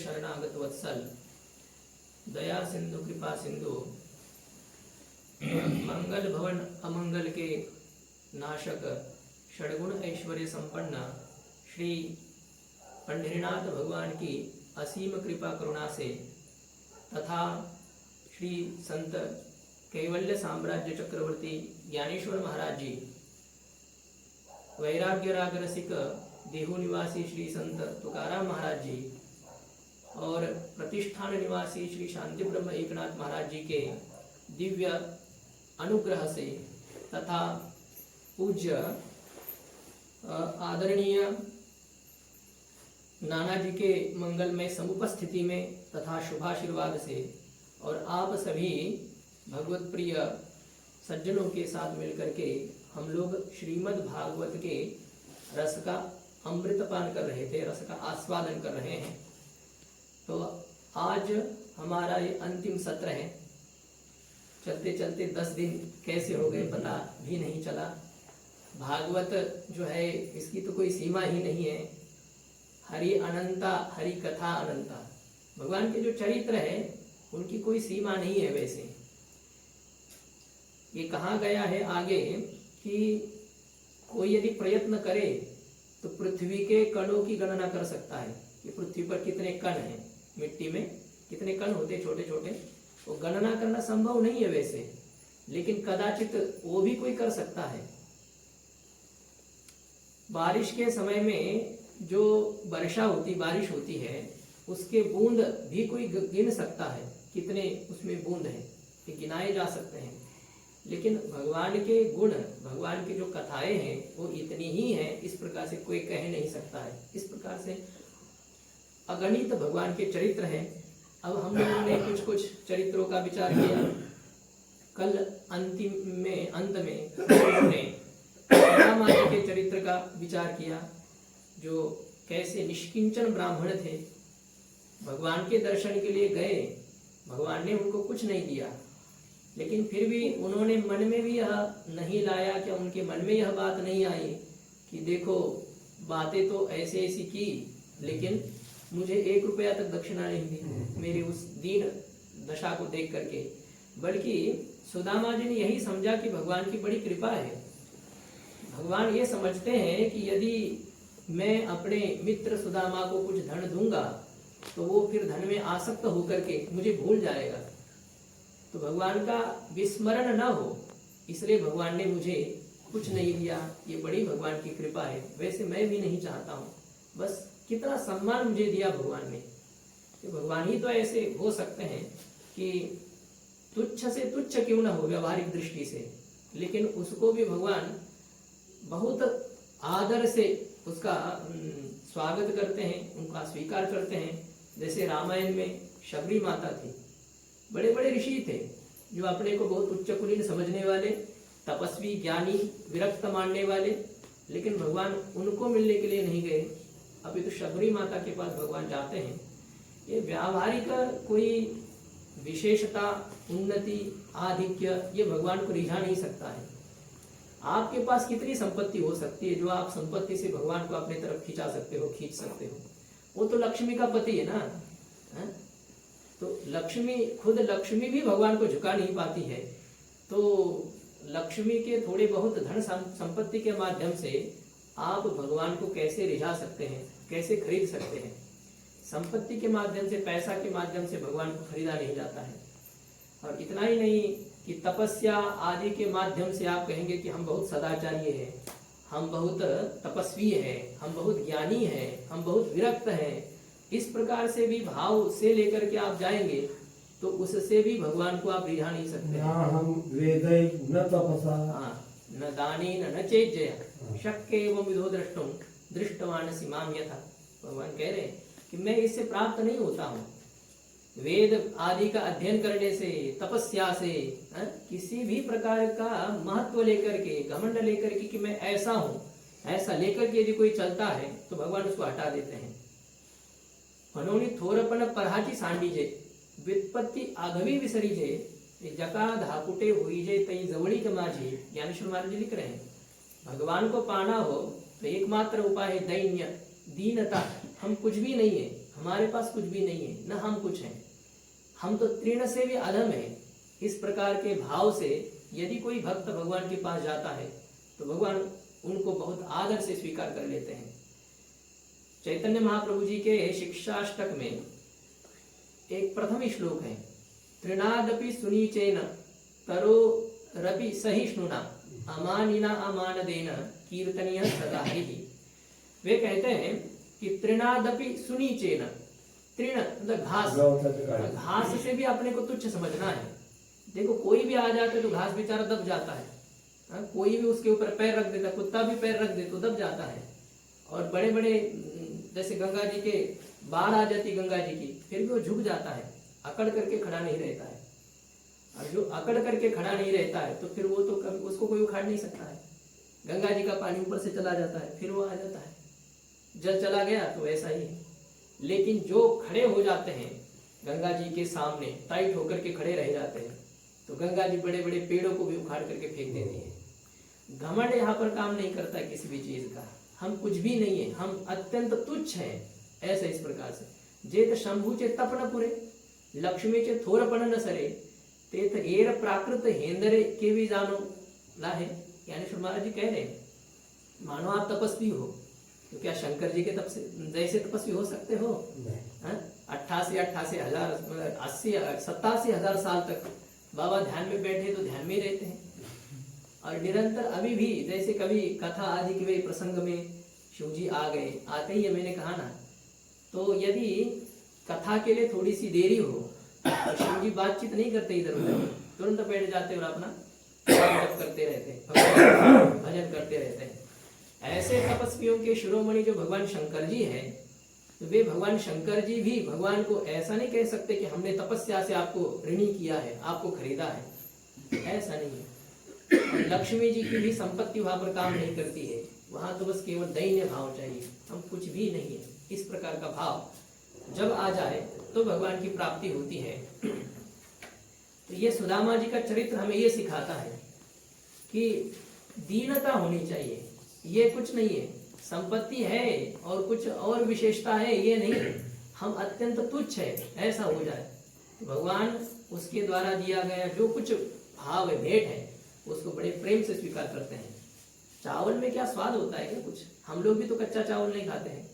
शरणागत वत्सल, दया सिंधु कृपा सिंधु, मंगल भवन अमंगल के नाशक, षडगुण ऐश्वर्य संपन्न श्री पंढरीनाथ भगवान की असीम कृपा करुणा से तथा श्री संत कैवल्य साम्राज्य चक्रवर्ती ज्ञानेश्वर महाराज जी, वैराग्य राग रसिक देहू निवासी श्री संत तुकाराम महाराज जी और प्रतिष्ठान निवासी श्री शांति ब्रह्म एकनाथ महाराज जी के दिव्य अनुग्रह से तथा पूज्य आदरणीय नाना जी के मंगलमय समुपस्थिति में तथा शुभाशीर्वाद से और आप सभी भगवत प्रिय सज्जनों के साथ मिलकर के हम लोग श्रीमद् भागवत के रस का अमृतपान कर रहे थे, रस का आस्वादन कर रहे हैं। तो आज हमारा ये अंतिम सत्र है। चलते चलते 10 दिन कैसे हो गए पता भी नहीं चला। भागवत जो है इसकी तो कोई सीमा ही नहीं है। हरि अनंता, हरि कथा अनंता। भगवान के जो चरित्र है उनकी कोई सीमा नहीं है। वैसे ये कहा गया है आगे कि कोई यदि प्रयत्न करे तो पृथ्वी के कणों की गणना कर सकता है कि पृथ्वी पर कितने कण हैं, मिट्टी में कितने कण होते छोटे छोटे, वो गणना करना संभव नहीं है वैसे, लेकिन कदाचित वो भी कोई कर सकता है। बारिश के समय में जो वर्षा होती, बारिश होती है, उसके बूंद भी कोई गिन सकता है कितने उसमें बूंद हैं, ये गिनाए जा सकते हैं। लेकिन भगवान के गुण, भगवान की जो कथाएं हैं वो इतनी ही हैं, इस प्रकार से कोई कह नहीं सकता है। इस प्रकार से अगणित भगवान के चरित्र हैं। अब हम लोगों ने कुछ कुछ चरित्रों का विचार किया। कल अंत में हमने राम जी के चरित्र का विचार किया, जो कैसे निष्किंचन ब्राह्मण थे, भगवान के दर्शन के लिए गए, भगवान ने उनको कुछ नहीं दिया, लेकिन फिर भी उन्होंने मन में भी यह नहीं लाया, क्या उनके मन में यह बात नहीं आई कि देखो बातें तो ऐसे ऐसी की, लेकिन मुझे 1 रुपया तक दक्षिणा नहीं दी मेरी उस दीन दशा को देख करके। बल्कि सुदामा जी ने यही समझा कि भगवान की बड़ी कृपा है। भगवान ये समझते हैं कि यदि मैं अपने मित्र सुदामा को कुछ धन दूंगा तो वो फिर धन में आसक्त होकर के मुझे भूल जाएगा, तो भगवान का विस्मरण न हो, इसलिए भगवान ने मुझे कुछ नहीं दिया। ये बड़ी भगवान की कृपा है। वैसे मैं भी नहीं चाहता हूँ, बस कितना सम्मान मुझे दिया भगवान ने। कि भगवान ही तो ऐसे हो सकते हैं कि तुच्छ से तुच्छ क्यों ना हो व्यवहारिक दृष्टि से, लेकिन उसको भी भगवान बहुत आदर से उसका स्वागत करते हैं, उनका स्वीकार करते हैं। जैसे रामायण में शबरी माता थी, बड़े बड़े ऋषि थे जो अपने को बहुत उच्च कुलीन समझने वाले, तपस्वी, ज्ञानी, विरक्त मानने वाले, लेकिन भगवान उनको मिलने के लिए नहीं गए। अभी तो शबरी माता के पास भगवान जाते हैं। ये व्यावहारिक कोई विशेषता, उन्नति, आधिक्य ये भगवान को रिझा नहीं सकता है। आपके पास कितनी संपत्ति हो सकती है जो आप संपत्ति से भगवान को अपनी तरफ खींच सकते हो। वो तो लक्ष्मी का पति है ना, है? तो खुद लक्ष्मी भी भगवान को झुका नहीं पाती है। तो लक्ष्मी के थोड़े बहुत धन संपत्ति के माध्यम से आप भगवान को कैसे रिझा सकते हैं, कैसे खरीद सकते हैं। संपत्ति के माध्यम से, पैसा के माध्यम से भगवान को खरीदा नहीं जाता है। और इतना ही नहीं कि तपस्या आदि के माध्यम से आप कहेंगे कि हम बहुत सदाचारी हैं, हम बहुत तपस्वी हैं, हम बहुत ज्ञानी हैं, हम बहुत विरक्त हैं, इस प्रकार से भी भाव से लेकर के आप जाएंगे तो उससे भी भगवान को आप रिझा नहीं सकते। हम वेदै न तपसा, न दानेन न चेज्जया शक्य एवं विधो द्रष्टुम दृष्टवानसि माम यथा। भगवान कह रहे हैं कि मैं इससे प्राप्त नहीं होता हूँ। वेद आदि का अध्ययन करने से, तपस्या से, किसी भी प्रकार का महत्व लेकर के, घमंड लेकर के कि मैं ऐसा हूँ, ऐसा लेकर के यदि कोई चलता है तो भगवान उसको हटा देते हैं। मनोनी थोरपन परहाची सांडीजे, व्युत्पत्ति आघवी विसरीजे, जका धाकुटे हुईजे तई जवळीक माझी। ज्ञानेश्वर महाराज जी लिख रहे हैं भगवान को पाना हो तो एकमात्र उपाय है दैन्य, दीनता। हम कुछ भी नहीं है, हमारे पास कुछ भी नहीं है, न हम कुछ हैं, हम तो तृण से भी अधम है। इस प्रकार के भाव से यदि कोई भक्त भगवान के पास जाता है तो भगवान उनको बहुत आदर से स्वीकार कर लेते हैं। चैतन्य महाप्रभु जी के शिक्षाष्टक में एक प्रथम श्लोक है, तृणादपि सुनीचेन तरो रपि सहिष्णुना अमानिना अमानदेन कीर्तनीय सदा हरिः। वे कहते हैं कि तृणादपि सुनीचेन, तृण मतलब घास से भी अपने को तुच्छ समझना है। देखो कोई भी आ जाता है तो घास बेचारा दब जाता है, कोई भी उसके ऊपर पैर रख देता, कुत्ता भी पैर रख दे तो दब जाता है। और बड़े बड़े जैसे गंगा जी के बाढ़ आ जाती गंगा जी की, फिर भी वो झुक जाता है, अकड़ करके खड़ा नहीं रहता है। और जो अकड़ करके खड़ा नहीं रहता है तो फिर वो तो कभी उसको कोई उखाड़ नहीं सकता है। गंगा जी का पानी ऊपर से चला जाता है, फिर वो आ जाता है, जल चला गया तो ऐसा ही है। लेकिन जो खड़े हो जाते हैं गंगा जी के सामने, टाइट होकर के खड़े रह जाते हैं, तो गंगा जी बड़े बड़े पेड़ों को भी उखाड़ करके फेंक देती है। घमंड यहाँ पर काम नहीं करता है किसी भी चीज का, हम कुछ भी नहीं है, हम अत्यंत तुच्छ हैं। ऐसा इस प्रकार से जेत शंभूचे तपन पुरे लक्ष्मीचे थोरपन न सरे तेत एर प्राकृत हेंदरे के भी जानो लाहे। यानी शुभ महाराज जी कह रहे हैं, मानो आप तपस्वी हो तो क्या शंकर जी के तप से जैसे तपस्वी हो सकते हो? 88 हजार 87 हजार साल तक बाबा ध्यान में बैठे तो ध्यान में ही रहते हैं। और निरंतर अभी भी जैसे कभी कथा आदि के प्रसंग में शिव जी आ गए, आते ही मैंने कहा ना, तो यदि कथा के लिए थोड़ी सी देरी हो तो शिव जी बातचीत नहीं करते इधर उधर, तुरंत बैठ जाते और अपना जप करते रहते हैं, भजन करते रहते हैं। ऐसे तपस्वियों के शिरोमणि जो भगवान शंकर जी हैं, तो वे भगवान शंकर जी भी भगवान को ऐसा नहीं कह सकते कि हमने तपस्या से आपको ऋणी किया है, आपको खरीदा है, ऐसा नहीं है। लक्ष्मी जी की भी संपत्ति वहां पर काम नहीं करती है, वहां तो बस केवल दैन्य भाव चाहिए, हम कुछ भी नहीं है। इस प्रकार का भाव जब आ जाए तो भगवान की प्राप्ति होती है। तो ये सुदामा जी का चरित्र हमें ये सिखाता है कि दीनता होनी चाहिए। ये कुछ नहीं है, संपत्ति है और कुछ और विशेषता है ये नहीं, हम अत्यंत तुच्छ है, ऐसा हो जाए तो भगवान उसके द्वारा दिया गया जो कुछ भाव है, भेंट है, उसको बड़े प्रेम से स्वीकार करते हैं। चावल में क्या स्वाद होता है क्या कुछ? हम लोग भी तो कच्चा चावल नहीं खाते हैं,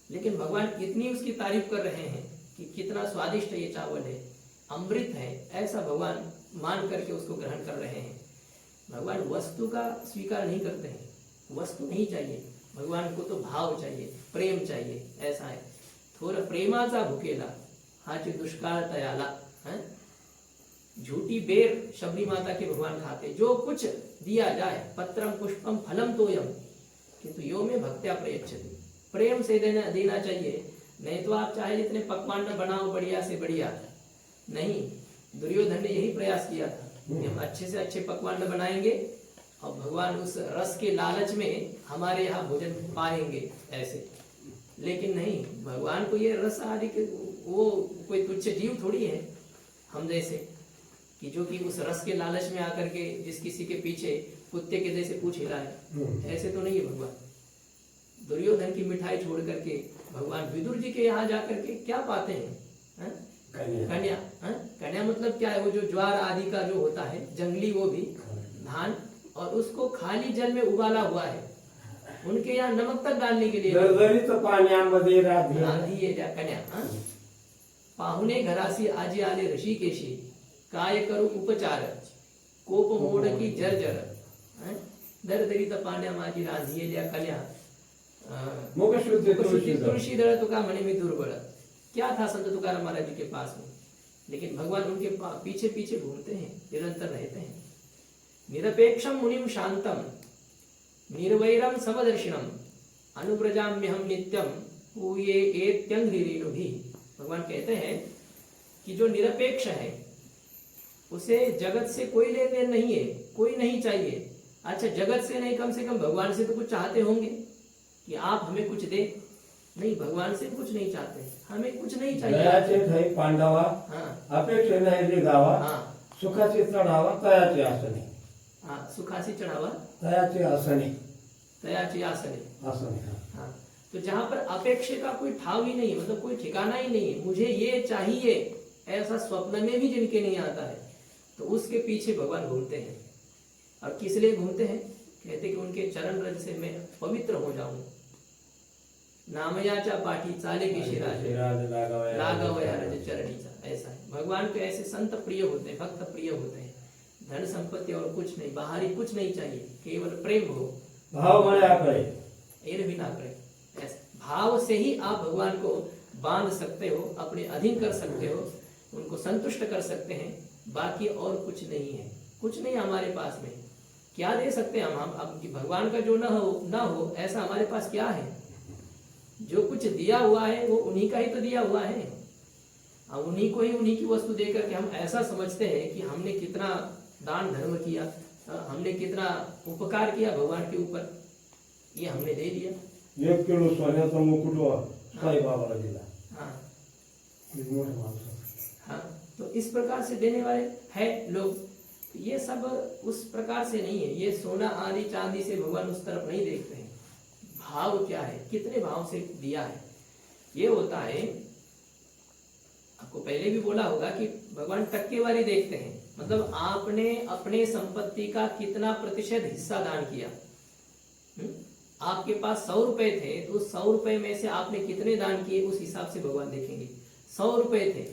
लेकिन भगवान इतनी उसकी तारीफ कर रहे हैं कि कितना स्वादिष्ट ये चावल है, अमृत है, ऐसा भगवान मान करके उसको ग्रहण कर रहे हैं। भगवान वस्तु का स्वीकार नहीं करते हैं, वस्तु नहीं चाहिए भगवान को, तो भाव चाहिए, प्रेम चाहिए, ऐसा है। थोड़ा प्रेमाचा भुकेला हाची दुष्काळ तयाला। झूठी बेर शबरी माता के भगवान खाते, जो कुछ दिया जाए, पत्रम पुष्पम फलम तोयम किंतु यो में भक्त्या प्रयच्छति, प्रेम से देना चाहिए। नहीं तो आप चाहे जितने पकवान बनाओ बढ़िया से बढ़िया, नहीं, दुर्योधन ने यही प्रयास किया था कि हम अच्छे से अच्छे पकवान बनाएंगे और भगवान उस रस के लालच में हमारे यहाँ भोजन पाएंगे ऐसे। लेकिन नहीं, भगवान को ये रस आदि के वो कोई तुच्छ जीव थोड़ी है हम जैसे, कि जो कि उस रस के लालच में आकर के जिस किसी के पीछे कुत्ते के जैसे पूछ हिलाए, ऐसे तो नहीं है भगवान। दुर्योधन की मिठाई छोड़ करके भगवान विदुर जी के यहाँ जाकर के क्या पाते हैं? कन्या। कन्या मतलब क्या है? वो जो ज्वार आदि का जो होता है जंगली, वो भी धान, और उसको खाली जल में उबाला हुआ है, उनके यहाँ नमक तक डालने के लिए कन्या। पाहुणे घरासी आजी आले ऋषिकेशी काय करू उपचार कोप मोड की जर्जर दरदरी पाण्या माझी रांधियेल्या कन्या तुळशी दळ तुका म्हणे मी दुर्बळ। क्या था संत तुकाराम महाराज जी के पास में, लेकिन भगवान उनके पीछे पीछे घूमते हैं, निरंतर रहते हैं। निरपेक्षम मुनिम शांतम निर्वैरम समदर्शिनम अनुव्रजाम्यहम नित्यम पूये एत्यंघ्रिरेणुभि। भगवान कहते हैं कि जो निरपेक्ष है उसे जगत से कोई लेन देन नहीं है, कोई नहीं चाहिए। अच्छा, जगत से नहीं, कम से कम भगवान से तो कुछ चाहते होंगे कि आप हमें कुछ दे। नहीं, भगवान से कुछ नहीं चाहते, हमें कुछ नहीं चाहिए। पांडवा अपेक्षा नाही गावा, सुखाची चढावा तयाची आसने। सुखासी चढ़ावा तयाची आसने, तयाची आसने। आसने। तो जहां पर अपेक्षा का कोई ठाव ही नहीं, मतलब कोई ठिकाना ही नहीं है, मुझे ये चाहिए ऐसा स्वप्न में भी जिनके नहीं आता है, तो उसके पीछे भगवान घूमते हैं। और किस लिए घूमते हैं? कहते कि उनके चरण रज से मैं पवित्र हो जाऊं। नामयाचा पाठी चाले की शिराज लाघवया रज चरणीचा, ऐसा है। भगवान को ऐसे संत प्रिय होते हैं, भक्त प्रिय होते हैं। धन संपत्ति और कुछ नहीं, बाहरी कुछ नहीं चाहिए, केवल प्रेम हो, भाव મળ્યા કરે एर भी ना करे। भाव से ही आप भगवान को बांध सकते हो, अपने अधीन कर सकते हो, उनको संतुष्ट कर सकते हैं। बाकी और कुछ नहीं है, कुछ नहीं हमारे पास में। क्या दे सकते हैं हम अब भगवान का जो ना हो ऐसा हमारे पास क्या है? जो कुछ दिया हुआ है वो उन्हीं का ही तो दिया हुआ है। अब उन्हीं को ही उन्हीं की वस्तु देकर के हम ऐसा समझते हैं कि हमने कितना दान धर्म किया, हमने कितना उपकार किया भगवान के ऊपर, ये हमने दे दिया। 1 किलो सोन्याचा मुकुट साई बाबाला दिला। हाँ मोठा माणूस। हाँ, तो इस प्रकार से देने वाले है लोग। ये सब उस प्रकार से नहीं है, ये सोना आदि चांदी से भगवान उस तरफ नहीं देखते हैं। भाव क्या है, कितने भाव से दिया है, ये होता है। आपको पहले भी बोला होगा कि भगवान टक्केवारी देखते हैं, मतलब आपने अपने संपत्ति का कितना प्रतिशत हिस्सा दान किया। आपके पास 100 रुपए थे, तो 100 रुपए में से आपने कितने दान किए उस हिसाब से भगवान देखेंगे। 100 रुपए थे,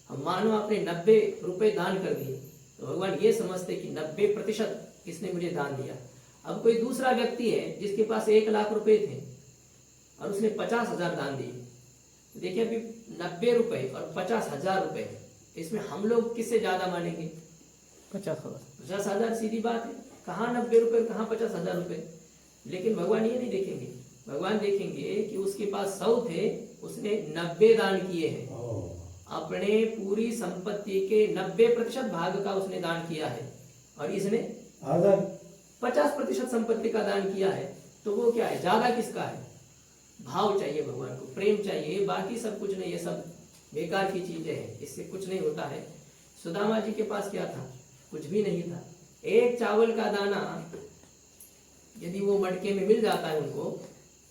हम मानो आपने 90 रुपए दान कर दिए, तो भगवान ये समझते कि 90% इसने मुझे दान दिया। अब कोई दूसरा व्यक्ति है जिसके पास 1 लाख रुपए थे और उसने 50,000 दान दिए, देखिए अभी 90 रुपए और 50,000 रुपए, इसमें हम लोग किससे ज्यादा मानेंगे? 50,000 सीधी बात है। कहाँ 90 रुपए, कहाँ 50,000 रुपए? लेकिन भगवान ये नहीं देखेंगे, भगवान देखेंगे कि उसके पास 100 थे, उसने 90 दान किए हैं। अपने पूरी संपत्ति के 90% भाग का उसने दान किया है, और इसने 50% संपत्ति का दान किया है। तो वो क्या है, ज्यादा किसका है? भाव चाहिए भगवान को, प्रेम चाहिए, बाकी सब कुछ नहीं, ये सब बेकार की चीजें हैं, इससे कुछ नहीं होता है। सुदामा जी के पास क्या था? कुछ भी नहीं था। एक चावल का दाना यदि वो मटके में मिल जाता है उनको,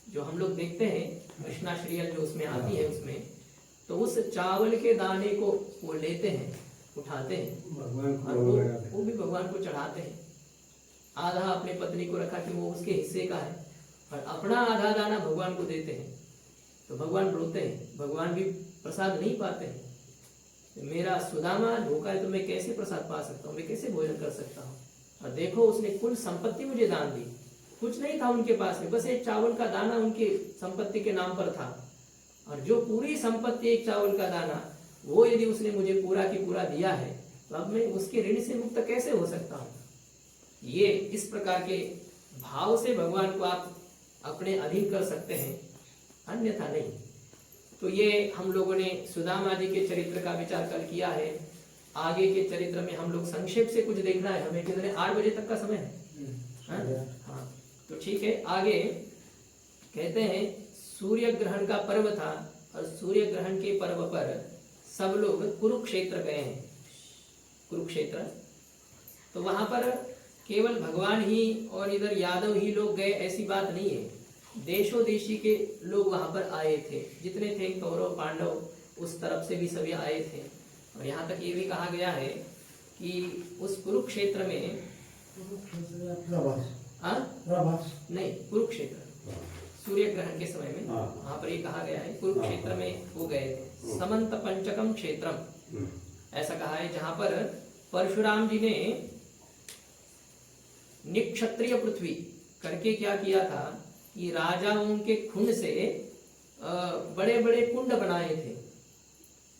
जो हम लोग देखते हैं कृष्णा श्रीयल जो उसमें आती है, उसमें तो उस चावल के दाने को वो लेते हैं, उठाते हैं और वो भी भगवान को चढ़ाते हैं। आधा अपने पत्नी को रखा कि वो उसके हिस्से का है, और अपना आधा दाना भगवान को देते हैं। तो भगवान रोते हैं, भगवान भी प्रसाद नहीं पाते हैं। मेरा सुदामा धोखा है, तो मैं कैसे प्रसाद पा सकता हूँ, मैं कैसे भोजन कर सकता हूँ? और देखो उसने कुल संपत्ति मुझे दान दी, कुछ नहीं था उनके पास में, बस एक चावल का दाना उनकी संपत्ति के नाम पर था। और जो पूरी संपत्ति एक चावल का दाना, वो यदि उसने मुझे पूरा की पूरा दिया है, तो अब मैं उसके ऋण से मुक्त कैसे हो सकता हूँ? ये इस प्रकार के भाव से भगवान को आप अपने अधीन कर सकते हैं, अन्यथा नहीं। तो ये हम लोगों ने सुदामा जी के चरित्र का विचार कल किया है। आगे के चरित्र में हम लोग संक्षेप से कुछ देखना है, हमें कितने 8 बजे तक का समय है। हाँ, तो ठीक है। आगे कहते हैं सूर्य ग्रहण का पर्व था, और सूर्य ग्रहण के पर्व पर सब लोग कुरुक्षेत्र गए हैं। कुरुक्षेत्र, तो वहां पर केवल भगवान ही और इधर यादव ही लोग गए ऐसी बात नहीं है, देशों देशी के लोग वहां पर आए थे। जितने थे कौरव पांडव उस तरफ से भी सभी आए थे। और यहाँ तक ये भी कहा गया है कि उस कुरुक्षेत्र में नहीं, कुरुक्षेत्र सूर्य ग्रहण के समय में वहां पर ये कहा गया है, कुरुक्षेत्र में वो गए थे। समंत पंचकम क्षेत्रम ऐसा कहा है, जहां पर परशुराम जी ने निक्षत्रिय पृथ्वी करके क्या किया था कि राजाओं के खून से बड़े बड़े कुंड बनाए थे।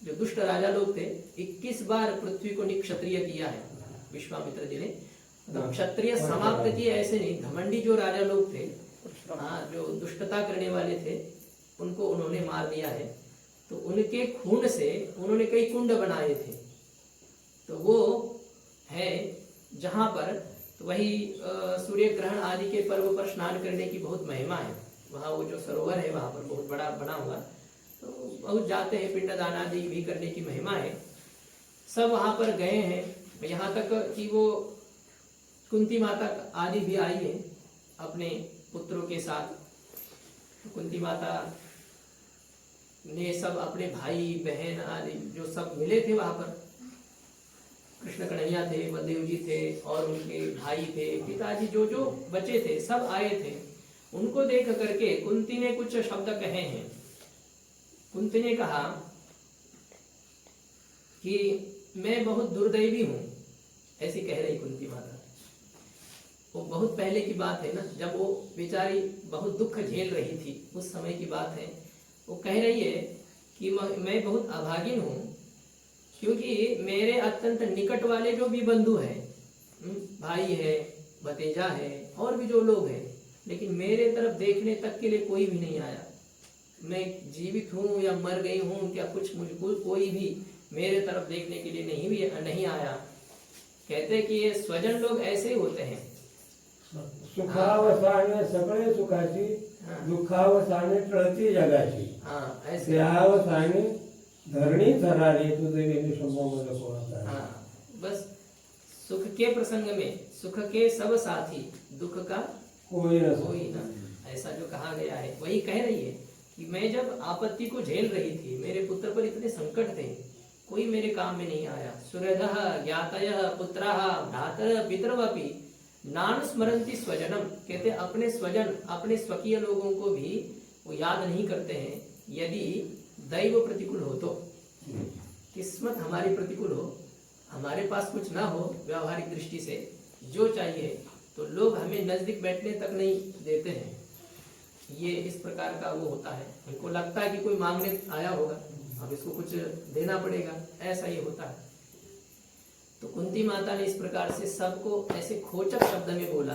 जो दुष्ट राजा लोग थे, 21 बार पृथ्वी को निक्षत्रिय किया है विश्वामित्र जी ने। क्षत्रिय समाप्त किए ऐसे नहीं, घमंडी जो राजा लोग थे, हाँ, जो दुष्टता करने वाले थे, उनको उन्होंने मार दिया है। तो उनके खून से उन्होंने कई कुंड बनाए थे। तो वो है जहां पर, तो वही सूर्य ग्रहण आदि के पर्व पर स्नान करने की बहुत महिमा है। वहाँ वो जो सरोवर है वहां पर बहुत बड़ा बना हुआ, तो बहुत जाते हैं, पिंडदान आदि भी करने की महिमा है। सब वहां पर गए हैं, यहाँ तक कि वो कुंती माता आदि भी आई है अपने पुत्रों के साथ। तो कुंती माता ने सब अपने भाई बहन आदि जो सब मिले थे वहां पर, कृष्ण कन्हैया थे, बलदेव जी थे और उनके भाई थे, पिताजी जो जो बचे थे सब आए थे। उनको देख करके कुंती ने कुछ शब्द कहे हैं। कुंती ने कहा कि मैं बहुत दुर्दैवी हूं, ऐसी कह रही कुंती माता। वो बहुत पहले की बात है ना, जब वो बेचारी बहुत दुख झेल रही थी, उस समय की बात है। वो कह रही है कि मैं बहुत अभागिन हूं, क्योंकि मेरे अत्यंत निकट वाले जो भी बंधु हैं, भाई है, भतीजा है और भी जो लोग हैं, लेकिन मेरे तरफ देखने तक के लिए कोई भी नहीं आया। मैं जीवित हूं या मर गई हूं क्या, कुछ मुझको कोई भी मेरे तरफ देखने के लिए नहीं आया। कहते कि ये स्वजन लोग ऐसे ही होते हैं। सुखावसाने सगळे सुखाची, दुःखावसाने टळती जगाची, ऐसे त्यावसाने धरणी थरारी तुझे गेली शंभोमध्ये कोणाचा। बस सुख के प्रसंग में सुख के सब साथी, दुख का कोई ना, ऐसा जो कहा गया है। वही कह रही है कि मैं जब आपत्ति को झेल रही थी, मेरे पुत्र पर इतने संकट थे, कोई मेरे काम में नहीं आया। सुहृदः ज्ञातयः पुत्रः भ्रातरः पितरवपि नानुस्मरन्ति स्वजनम। कहते अपने स्वजन, अपने स्वकीय लोगों को भी वो याद नहीं करते हैं। यदि दैव प्रतिकूल हो तो, किस्मत हमारी प्रतिकूल हो, हमारे पास कुछ ना हो व्यावहारिक दृष्टि से जो चाहिए, तो लोग हमें नजदीक बैठने तक नहीं देते हैं। ये इस प्रकार का वो होता है। उनको लगता है कि कोई मांगने आया होगा, अब इसको कुछ देना पड़ेगा, ऐसा ही होता है। तो कुंती माता ने इस प्रकार से सबको ऐसे खोचक शब्द में बोला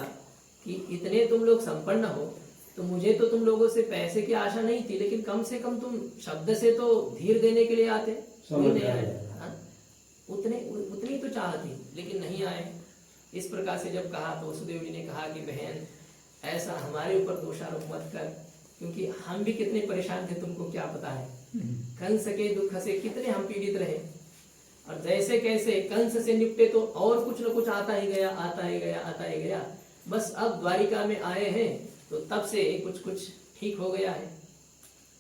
कि इतने तुम लोग संपन्न हो, तो मुझे तो तुम लोगों से पैसे की आशा नहीं थी, लेकिन कम से कम तुम शब्द से तो धीर देने के लिए आते, कोई नहीं आए। उतनी तो चाह थी, लेकिन नहीं आए। इस प्रकार से जब कहा तो वसुदेव जी ने कहा कि बहन ऐसा हमारे ऊपर दोषारोप मत कर, क्योंकि हम भी कितने परेशान थे तुमको क्या पता है। कंस के दुख से कितने हम पीड़ित रहे, और जैसे कैसे कंस से निपटे तो और कुछ न कुछ आता ही गया। बस अब द्वारिका में आए हैं तो तब से कुछ कुछ ठीक हो गया है।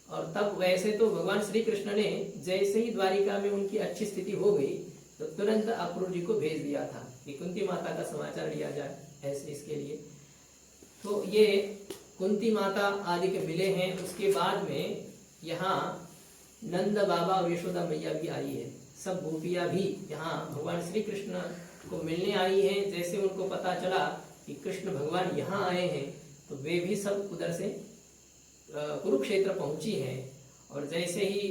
और तब वैसे तो भगवान श्री कृष्ण ने जैसे ही द्वारिका में उनकी अच्छी स्थिति हो गई तो तुरंत अक्रूर जी को भेज दिया था कि कुंती माता का समाचार लिया जाए, ऐसे इसके लिए। तो ये कुंती माता आदि के मिले हैं। उसके बाद में यहाँ नंद बाबा और यशोदा मैया भी आई है। सब गोपियां भी यहाँ भगवान श्री कृष्ण को मिलने आई हैं। जैसे उनको पता चला कि कृष्ण भगवान यहाँ आए हैं तो वे भी सब उधर से कुरुक्षेत्र पहुंची हैं। और जैसे ही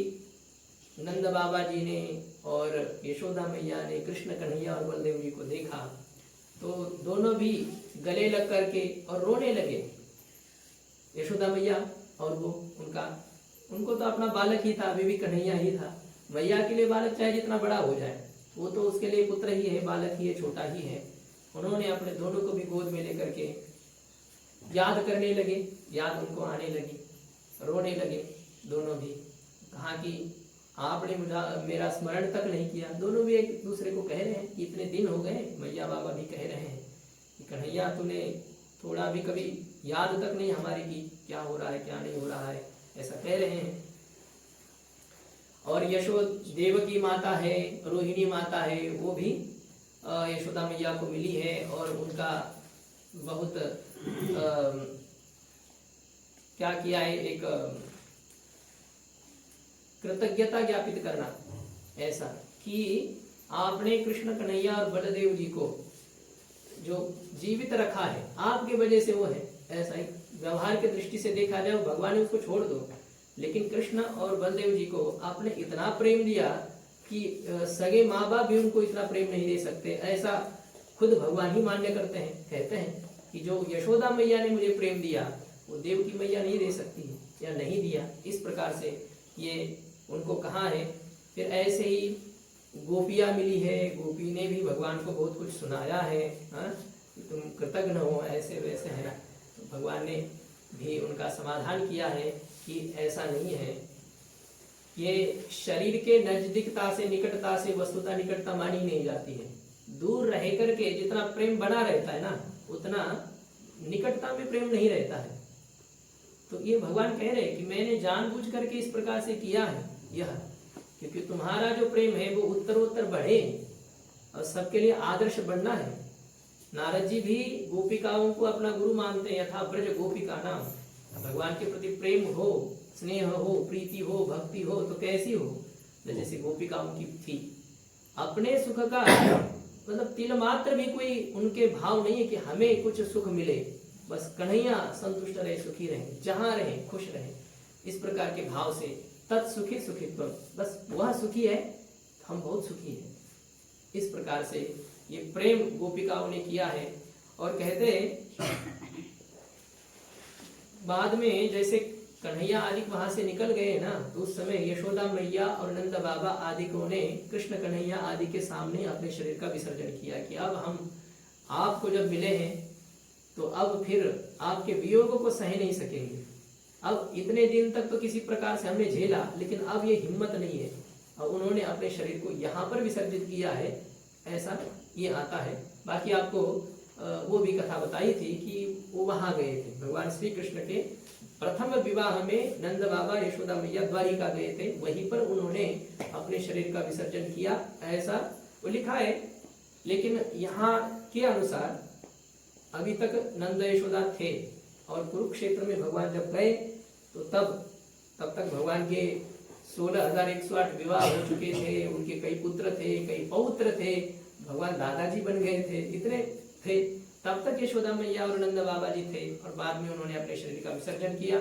नंद बाबा जी ने और यशोदा मैया ने कृष्ण कन्हैया और बलदेव जी को देखा तो दोनों भी गले लग करके और रोने लगे। यशोदा मैया और वो उनको तो अपना बालक ही था, अभी भी कन्हैया ही था। मैया के लिए बालक चाहे जितना बड़ा हो जाए, वो तो उसके लिए पुत्र ही है, बालक ही है, छोटा ही है। उन्होंने अपने दोनों को भी गोद में लेकर के याद करने लगे, याद उनको आने लगी, रोने लगे दोनों भी। कहा कि आपने मेरा स्मरण तक नहीं किया। दोनों भी एक दूसरे को कह रहे हैं कि इतने दिन हो गए। मैया बाबा भी कह रहे हैं कि कन्हैया तूने थोड़ा भी कभी याद तक नहीं हमारी की, क्या हो रहा है क्या नहीं हो रहा है, ऐसा कह रहे हैं। और देव की माता है, रोहिणी माता है, वो भी यशोदा मैया को मिली है और उनका बहुत क्या किया है, एक कृतज्ञता ज्ञापित करना, ऐसा कि आपने कृष्ण कन्हैया और बलदेव जी को जो जीवित रखा है आपके वजह से वो है। ऐसा ही व्यवहार के दृष्टि से देखा जाए, भगवान ने उसको छोड़ दो, लेकिन कृष्ण और बलदेव जी को आपने इतना प्रेम दिया कि सगे माँ बाप भी उनको इतना प्रेम नहीं दे सकते। ऐसा खुद भगवान ही मान्य करते हैं, कहते हैं कि जो यशोदा मैया ने मुझे प्रेम दिया वो देव की मैया नहीं दे सकती या नहीं दिया। इस प्रकार से ये उनको कहा है। फिर ऐसे ही गोपियां मिली है, गोपी ने भी भगवान को बहुत कुछ सुनाया है, तुम कृतज्ञ हो, ऐसे वैसे है ना। तो भगवान ने भी उनका समाधान किया है कि ऐसा नहीं है। ये शरीर के नजदीकता से, निकटता से वस्तुता निकटता मानी नहीं जाती है। दूर रह करके जितना प्रेम बना रहता है ना, उतना निकटता में प्रेम नहीं रहता है। तो ये भगवान कह रहे हैं कि मैंने जानबूझ करके इस प्रकार से किया है यह, क्योंकि तुम्हारा जो प्रेम है वो उत्तरोत्तर बढ़े और सबके लिए आदर्श बनना है। नारद जी भी गोपिकाओं को अपना गुरु मानते हैं, यथा ब्रज गोपिका नाम। भगवान के प्रति प्रेम हो, स्नेह हो, प्रीति हो, भक्ति हो तो कैसी हो, तो जैसे गोपिकाओं की थी। अपने सुख का मतलब तिल मात्र भी कोई उनके भाव नहीं है कि हमें कुछ सुख मिले, बस कन्हैया संतुष्ट रहे, सुखी रहे, जहां रहे खुश रहे, इस प्रकार के भाव से तत्सुखी सुखित्व, बस वह सुखी है हम बहुत सुखी हैं। इस प्रकार से ये प्रेम गोपिकाओं ने किया है। और कहते हैं बाद में जैसे कन्हैया आदि वहां से निकल गए ना, तो उस समय यशोदा मैया और नंद बाबा आदि को ने कृष्ण कन्हैया आदि के सामने अपने शरीर का विसर्जन किया कि अब हम आपको जब मिले हैं तो अब फिर आपके वियोग को सह नहीं सकेंगे। अब इतने दिन तक तो किसी प्रकार से हमने झेला, लेकिन अब ये हिम्मत नहीं है। और उन्होंने अपने शरीर को यहाँ पर विसर्जित किया है, ऐसा ये आता है। बाकी आपको वो भी कथा बताई थी कि वो वहां गए थे, भगवान श्री कृष्ण के प्रथम विवाह में नंद बाबा यशोदा मैया द्वारिका गए थे, वहीं पर उन्होंने अपने शरीर का विसर्जन किया, ऐसा वो लिखा है। लेकिन यहाँ के अनुसार अभी तक नंद यशोदा थे और कुरुक्षेत्र में भगवान जब गए तो तब तक भगवान के 16,108 विवाह हो चुके थे, उनके कई पुत्र थे, कई पौत्र थे, भगवान दादाजी बन गए थे, इतने थे। तब तक यशोदा मैया और नंद बाबा जी थे और बाद में उन्होंने अपने शरीर का विसर्जन किया।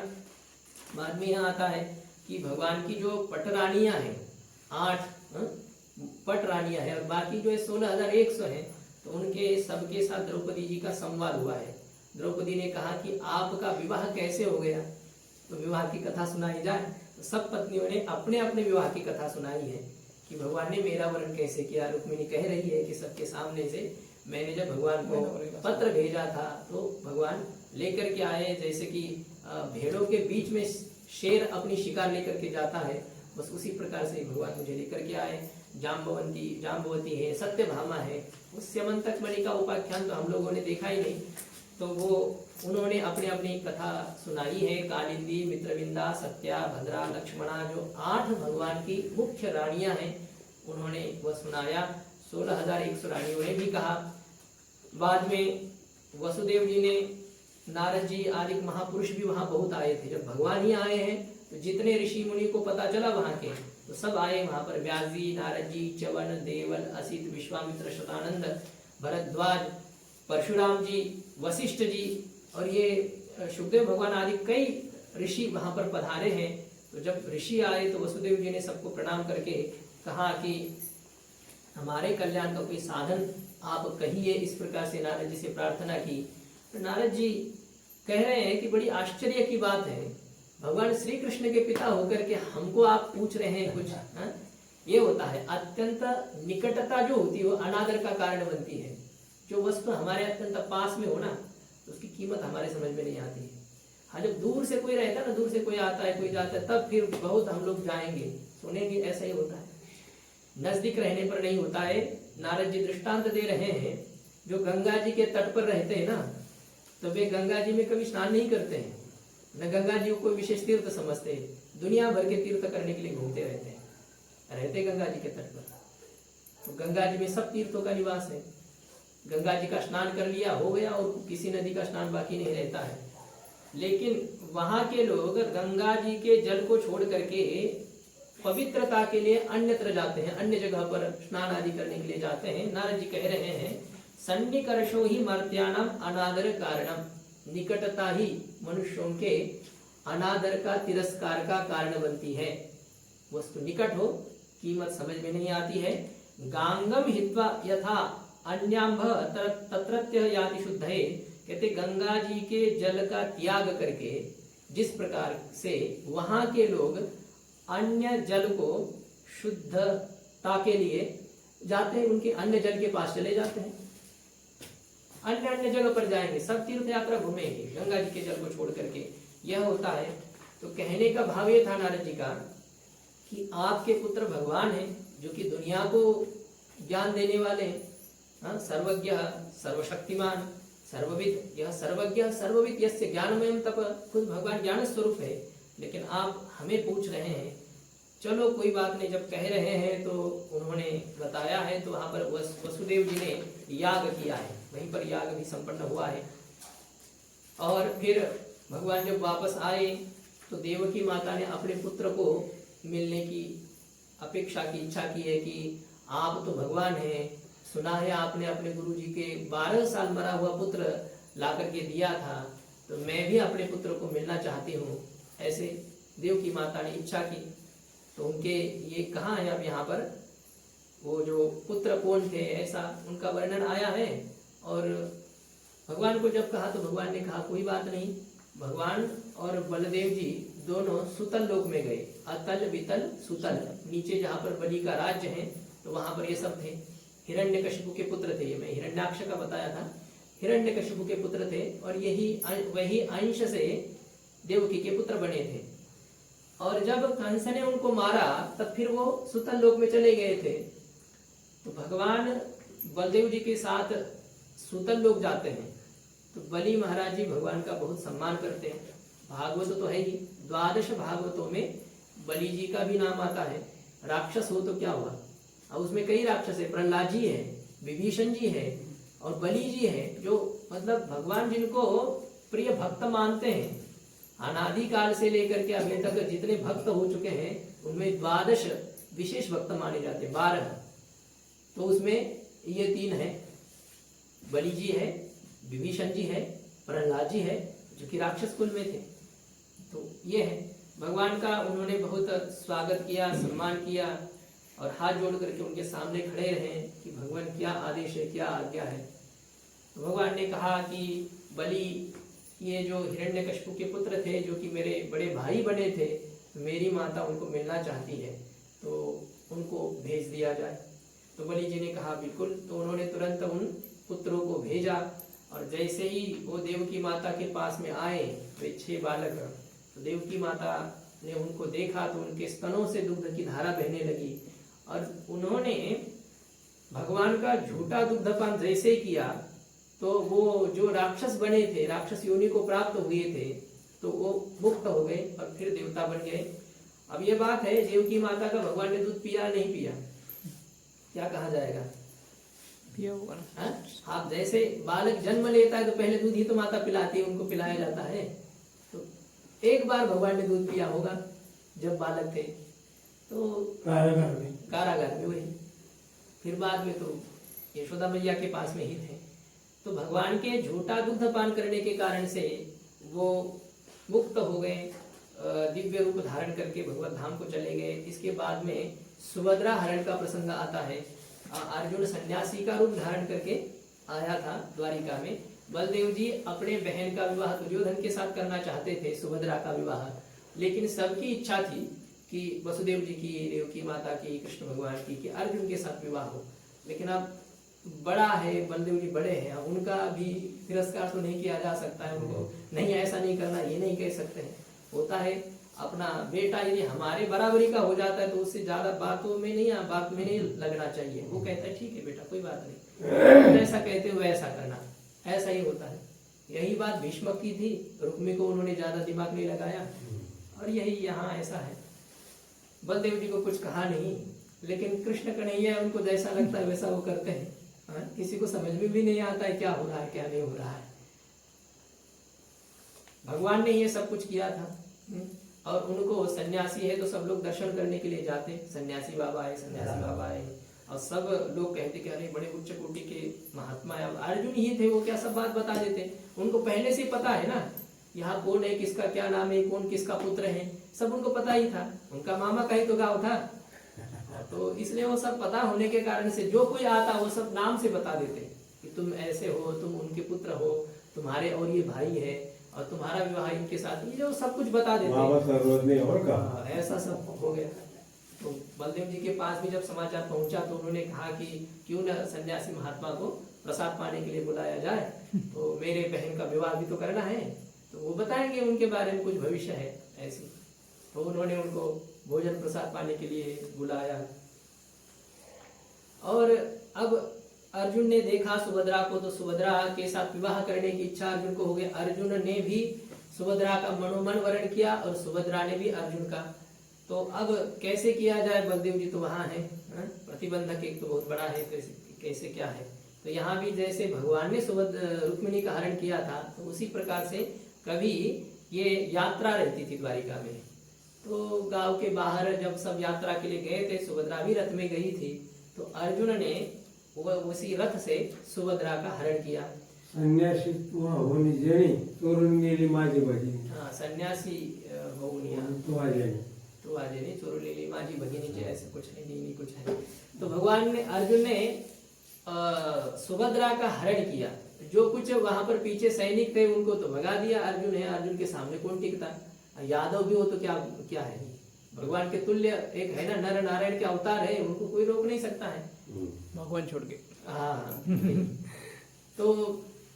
बाद में यहाँ आता है कि भगवान की जो पटरानियां हैं 8 पटरानियां हैं और बाकी जो 16,100 हैं, तो उनके सबके साथ द्रौपदी जी का संवाद हुआ है। द्रौपदी ने कहा कि आपका विवाह कैसे हो गया, तो विवाह की कथा सुनाई जाए। तो सब पत्नियों ने अपने अपने विवाह की कथा सुनाई है कि भगवान ने मेरा वर्ण कैसे किया। रुक्मिणी कह रही है कि सबके सामने से मैंने जब भगवान को पत्र भेजा था तो भगवान लेकर के आए, जैसे कि भेड़ों के बीच में शेर अपनी शिकार लेकर के जाता है, बस उसी प्रकार से भगवान मुझे लेकर के आए। जाम्बवती है, सत्यभामा है, उस स्यमंतक मणि का उपाख्यान तो हम लोगों ने देखा ही नहीं, तो वो उन्होंने अपने अपनी कथा सुनाई है। कालिंदी, मित्रविंदा, सत्या, भद्रा, लक्ष्मणा, जो 8 भगवान की मुख्य रानियां हैं, उन्होंने वह सुनाया। 16,100 रानियों ने भी कहा। बाद में वसुदेव जी ने, नारद जी आदि महापुरुष भी वहां बहुत आए थे। जब भगवान ही आए हैं तो जितने ऋषि मुनि को पता चला वहां के, तो सब आए वहां पर। व्यास जी, नारद जी, च्यवन, देवल, असित, विश्वामित्र, शतानंद, भरद्वाज, परशुराम जी, वशिष्ठ जी और ये सुखदेव भगवान आदि कई ऋषि वहां पर पधारे हैं। तो जब ऋषि आए तो वसुदेव जी ने सबको प्रणाम करके कहा कि हमारे कल्याण का कोई साधन आप कहिए, इस प्रकार से नारद जी से प्रार्थना की। तो नारद जी कह रहे हैं कि बड़ी आश्चर्य की बात है, भगवान श्री कृष्ण के पिता होकर के हमको आप पूछ रहे हैं कुछ। ये होता है अत्यंत निकटता जो होती है वो अनादर का कारण बनती है। जो वस्तु हमारे अत्यंत पास में हो ना, तो उसकी कीमत हमारे समझ में नहीं आती है। हाँ, जब दूर से कोई रहता है ना, दूर से कोई आता है, कोई जाता है, तब फिर बहुत हम लोग जाएंगे, सुनेंगे, ऐसा ही होता है। नजदीक रहने पर नहीं होता है। नारद जी दृष्टांत दे रहे हैं, जो गंगा जी के तट पर रहते हैं ना, तो वे गंगा जी में कभी स्नान नहीं करते हैं, न गंगा जी को कोई विशेष तीर्थ समझते हैं, दुनिया भर के तीर्थ करने के लिए घूमते रहते गंगा जी के तट पर। तो गंगा जी में सब तीर्थों का निवास है। गंगा जी का स्नान कर लिया, हो गया, और किसी नदी का स्नान बाकी नहीं रहता है। लेकिन वहां के लोग गंगा जी के जल को छोड़ करके पवित्रता के लिए अन्यत्र जाते हैं, अन्य जगह पर स्नान आदि करने के लिए जाते हैं। नारद जी कह रहे हैं, सन्निकर्षो ही मर्त्यानाम अनादर कारणम, निकटता ही मनुष्यों के अनादर का, तिरस्कार का कारण बनती है। वस्तु निकट हो, कीमत समझ में नहीं आती है। गांगम हित्वा यथा अन्यांभ तत्रत्य याति शुद्धये, कहते गंगा जी के जल का त्याग करके जिस प्रकार से वहां के लोग अन्य जल को शुद्धता के लिए जाते हैं, उनके अन्य जल के पास चले जाते हैं, अन्य जगह पर जाएंगे, सब तीर्थ यात्रा घूमेंगे गंगा जी के जल को छोड़ करके। यह होता है। तो कहने का भाव ये था नारद जी का कि आपके पुत्र भगवान हैं, जो कि दुनिया को ज्ञान देने वाले हैं, सर्वज्ञ, सर्वशक्तिमान, सर्वविद, यह सर्वज्ञ सर्वविद यस्य ज्ञानमयम तप, खुद भगवान ज्ञान स्वरूप है। लेकिन आप हमें पूछ रहे हैं, चलो कोई बात नहीं, जब कह रहे हैं तो उन्होंने बताया है, तो वहां पर वसुदेव जी ने याग किया है, वहीं पर याग भी संपन्न हुआ है। और फिर भगवान जब वापस आए तो देवकी माता ने अपने पुत्र को मिलने की अपेक्षा की, इच्छा की है कि आप तो भगवान हैं, सुना है आपने अपने गुरुजी के 12 साल मरा हुआ पुत्र ला करके दिया था, तो मैं भी अपने पुत्र को मिलना चाहती हूँ। ऐसे देवकी माता ने इच्छा की। तो उनके ये कहाँ है, अब यहाँ पर वो जो पुत्र कौन थे ऐसा उनका वर्णन आया है। और भगवान को जब कहा तो भगवान ने कहा कोई बात नहीं। भगवान और बलदेव जी दोनों सुतल लोक में गए, अतल वितल सुतल, नीचे जहाँ पर बलि का राज्य है तो वहां पर ये सब थे। हिरण्यकशिपु के पुत्र थे, ये मैं हिरण्याक्ष का बताया था, हिरण्यकशिपु के पुत्र थे, और वही अंश से देवकी के पुत्र बने थे। और जब कंस ने उनको मारा तब फिर वो सुतल लोक में चले गए थे। तो भगवान बलदेव जी के साथ सुतल लोक जाते हैं तो बलि महाराज जी भगवान का बहुत सम्मान करते हैं। भागवत तो है ही, 12 भागवतों में बलि जी का भी नाम आता है। राक्षस हो तो क्या हुआ, अब उसमें कई राक्षस है, प्रहलाद जी है, विभीषण जी है और बलि जी है, जो मतलब भगवान जिनको प्रिय भक्त मानते हैं। अनादिकाल से लेकर के अभी तक जितने भक्त हो चुके हैं उनमें 12 विशेष भक्त माने जाते हैं, 12। तो उसमें ये 3 है, बलि जी है, विभीषण जी है, प्रहलाद जी है, जो कि राक्षस कुल में थे। तो ये है, भगवान का उन्होंने बहुत स्वागत किया, सम्मान किया और हाथ जोड़ करके उनके सामने खड़े रहे कि भगवान क्या आदेश है, क्या आज्ञा है। तो भगवान ने कहा कि बलि, ये जो हिरण्यकशिपु के पुत्र थे जो कि मेरे बड़े भाई बने थे, मेरी माता उनको मिलना चाहती है, तो उनको भेज दिया जाए। तो बलि जी ने कहा बिल्कुल। तो उन्होंने तुरंत उन पुत्रों को भेजा और जैसे ही वो देवकी माता के पास में आए, वे 6 बालक, तो देवकी माता ने उनको देखा तो उनके स्तनों से दुग्ध की धारा बहने लगी। और उन्होंने भगवान का झूठा दुग्धपान जैसे ही किया तो वो जो राक्षस बने थे, राक्षस योनि को प्राप्त हुए थे, तो वो मुक्त हो गए और फिर देवता बन गए। अब ये बात है, देवकी माता का भगवान ने दूध पिया नहीं पिया, क्या कहा जाएगा, पिया होगा ना। आप जैसे बालक जन्म लेता है तो पहले दूध ही तो माता पिलाती है, उनको पिलाया जाता है। तो एक बार भगवान ने दूध पिया होगा जब बालक थे, तो कारागार में वही, फिर बाद में तो यशोदा मैया के पास में ही थे। तो भगवान के झूठा दुग्ध पान करने के कारण से वो मुक्त हो गए, दिव्य रूप धारण करके भगवत धाम को चले गए। इसके बाद में सुभद्रा हरण का प्रसंग आता है। अर्जुन सन्यासी का रूप धारण करके आया था द्वारिका में। बलदेव जी अपने बहन का विवाह दुर्योधन के साथ करना चाहते थे, सुभद्रा का विवाह, लेकिन सबकी इच्छा थी कि वसुदेव जी की, देवकी माता की, कृष्ण भगवान की, कि अर्जुन के साथ विवाह हो। लेकिन अब बड़ा है, बलदेव जी बड़े हैं, अब उनका भी तिरस्कार तो नहीं किया जा सकता है। उनको नहीं, ऐसा नहीं करना, ये नहीं कह सकते हैं। होता है अपना बेटा यदि हमारे बराबरी का हो जाता है तो उससे ज्यादा बात में नहीं लगना चाहिए। वो कहता है ठीक है बेटा कोई बात नहीं, जैसा कहते हो वैसा करना, ऐसा ही होता है। यही बात भीष्म की थी, रुक्मी को उन्होंने ज्यादा दिमाग नहीं लगाया, और यही यहाँ ऐसा है। बलदेव जी को कुछ कहा नहीं, लेकिन कृष्ण कन्हैया उनको जैसा लगता है वैसा वो करते हैं। किसी को समझ में भी नहीं आता है क्या हो रहा है क्या नहीं हो रहा है। भगवान ने ये सब कुछ किया था। और उनको, सन्यासी है तो सब लोग दर्शन करने के लिए जाते, सन्यासी बाबा आए, सन्यासी बाबा आए, और सब लोग कहते कि अरे बड़े उच्च कोटि के महात्मा है। अर्जुन ही थे वो, क्या सब बात बता देते, उनको पहले से पता है ना, यहाँ कौन है, किसका क्या नाम है, कौन किसका पुत्र है, सब उनको पता ही था। उनका मामा का ही तो गाँव था, तो इसलिए वो सब पता होने के कारण से जो कोई आता वो सब नाम से बता देते कि तुम ऐसे हो, तुम उनके पुत्र हो, तुम्हारे और ये भाई है, और तुम्हारा विवाह इनके साथ, ये जो सब कुछ बता देते हैं। ऐसा सब हो गया। तो बलदेव जी के पास भी जब समाचार पहुंचा तो उन्होंने कहा कि क्यों न सन्यासी महात्मा को प्रसाद पाने के लिए बुलाया जाए, तो मेरे बहन का विवाह भी तो करना है, तो वो बताएंगे उनके बारे में कुछ भविष्य है ऐसी। तो उन्होंने उनको भोजन प्रसाद पाने के लिए बुलाया। और अब अर्जुन ने देखा सुभद्रा को, तो सुभद्रा के साथ विवाह करने की इच्छा अर्जुन को हो गई। अर्जुन ने भी सुभद्रा का मनोमन वरण किया और सुभद्रा ने भी अर्जुन का। तो अब कैसे किया जाए, बलदेव जी तो वहां है, प्रतिबंधक एक तो बहुत बड़ा है, कैसे क्या है। तो यहाँ भी जैसे भगवान ने रुक्मिणी का हरण किया था, तो उसी प्रकार से कभी ये यात्रा रहती थी द्वारिका में। तो गांव के बाहर जब सब यात्रा के लिए गए थे, सुभद्रा भी रथ में गई थी, तो अर्जुन ने उसी रथ से सुभद्रा का हरण किया। संन्यासी होनी जेणी चोरून गेली माझी भगिनी। हाँ, संन्यासी होऊन या तो आ जेणी तो आज नहीं चोरू लेली माझी भगिनी जी, ऐसे कुछ है नहीं कुछ है। तो भगवान ने अर्जुन ने सुभद्रा का हरण किया। जो कुछ वहां पर पीछे सैनिक थे उनको तो भगा दिया अर्जुन है। अर्जुन के सामने कौन टिकता, यादव भी हो तो क्या क्या है, भगवान के तुल्य एक है ना, नर नारायण के अवतार है, उनको कोई रोक नहीं सकता है, भगवान छोड़ के। हाँ तो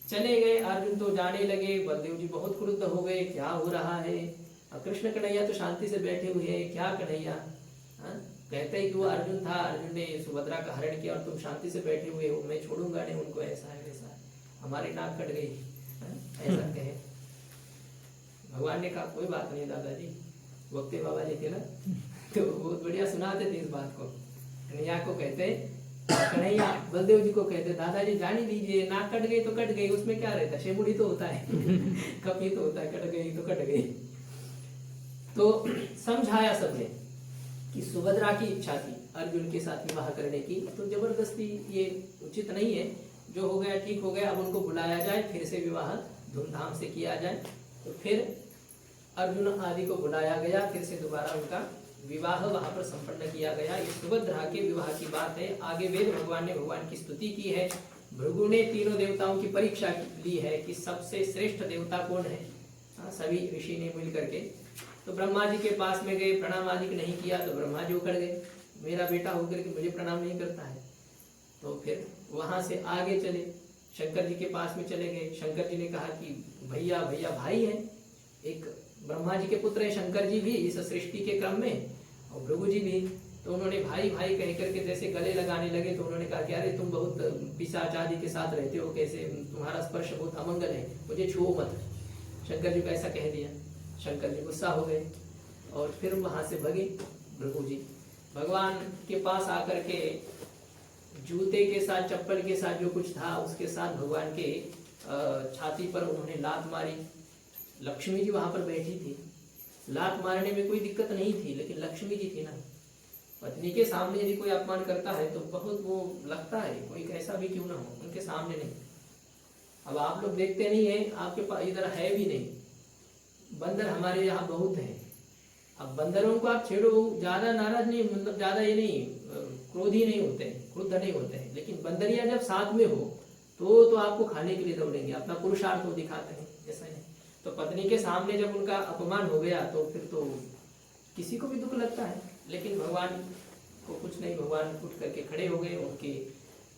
चले गए अर्जुन, तो जाने लगे। बलदेव जी बहुत क्रुद्ध हो गए, क्या हो रहा है, कृष्ण कन्हैया तो शांति से बैठे हुए हैं, क्या कन्हैया, कहते हैं कि वो अर्जुन था, अर्जुन ने सुभद्रा का हरण किया और तुम शांति से बैठे हुए हो, मैं छोड़ूंगा नहीं उनको, ऐसा है वैसा है, हमारी नाक कट गई, ऐसा कहे। भगवान ने कहा कोई बात नहीं दादाजी, वक्ते बाबा जी थे ना, तो बहुत बढ़िया सुनाते थे इस बात को। कन्हैया को कहते, कन्हैया बलदेव जी को कहते दादाजी जाने दीजिए, नाक कट गई तो कट गई, उसमें क्या रहता है, शेमुड़ी तो होता है कपी तो होता है, कट गई तो कट गई। तो समझाया सबने कि सुभद्रा की इच्छा थी अर्जुन के साथ विवाह करने की, तो जबरदस्ती ये उचित नहीं है, जो हो गया ठीक हो गया, अब उनको बुलाया जाए, फिर से विवाह धूमधाम से किया जाए। तो फिर अर्जुन आदि को बुलाया गया, फिर से दोबारा उनका विवाह वहां पर संपन्न किया गया। ये सुभद्रा के विवाह की बात है। आगे वेद भगवान ने भगवान की स्तुति की है। भृगु ने तीनों देवताओं की परीक्षा ली है कि सबसे श्रेष्ठ देवता कौन है, सभी ऋषि ने मिल करके। तो ब्रह्मा जी के पास में गए, प्रणाम आदि नहीं किया, तो ब्रह्मा जी उखड़ गए, मेरा बेटा होकर के मुझे प्रणाम नहीं करता है। तो फिर वहां से आगे चले, शंकर जी के पास में चले गए। शंकर जी ने कहा कि भैया भैया भाई है, एक ब्रह्मा जी के पुत्र है शंकर जी भी इस सृष्टि के क्रम में, और भृगु जी भी। तो उन्होंने भाई भाई कह करके जैसे गले लगाने लगे, तो उन्होंने कहा कि अरे तुम बहुत पिशाच आदि के साथ रहते हो, कैसे तुम्हारा स्पर्श बहुत अमंगल है, मुझे छुओ मत। शंकर जी को ऐसा कह दिया। शंकर जी गुस्सा हो गए और फिर वहां से भगे भृगु जी। भगवान के पास आकर के जूते के साथ, चप्पल के साथ जो कुछ था उसके साथ भगवान के छाती पर उन्होंने लात मारी। लक्ष्मी जी वहां पर बैठी थी, लात मारने में कोई दिक्कत नहीं थी, लेकिन लक्ष्मी जी थी ना, पत्नी के सामने यदि कोई अपमान करता है तो बहुत वो लगता है, कोई कैसा भी क्यों ना हो, उनके सामने नहीं। अब आप लोग देखते नहीं है, आपके पास इधर है भी नहीं, बंदर हमारे यहाँ बहुत है। अब बंदरों को आप छेड़ो, ज्यादा नाराज नहीं, मतलब ज्यादा ये नहीं, क्रोधी नहीं होते, क्रुद्ध नहीं होते हैं, लेकिन बंदरिया जब साथ में हो तो आपको खाने के लिए दौड़ेंगे, अपना पुरुषार्थ वो दिखाते हैं, ऐसा है। तो पत्नी के सामने जब उनका अपमान हो गया तो फिर तो किसी को भी दुख लगता है, लेकिन भगवान को कुछ नहीं, भगवान उठ करके खड़े हो गए, उनके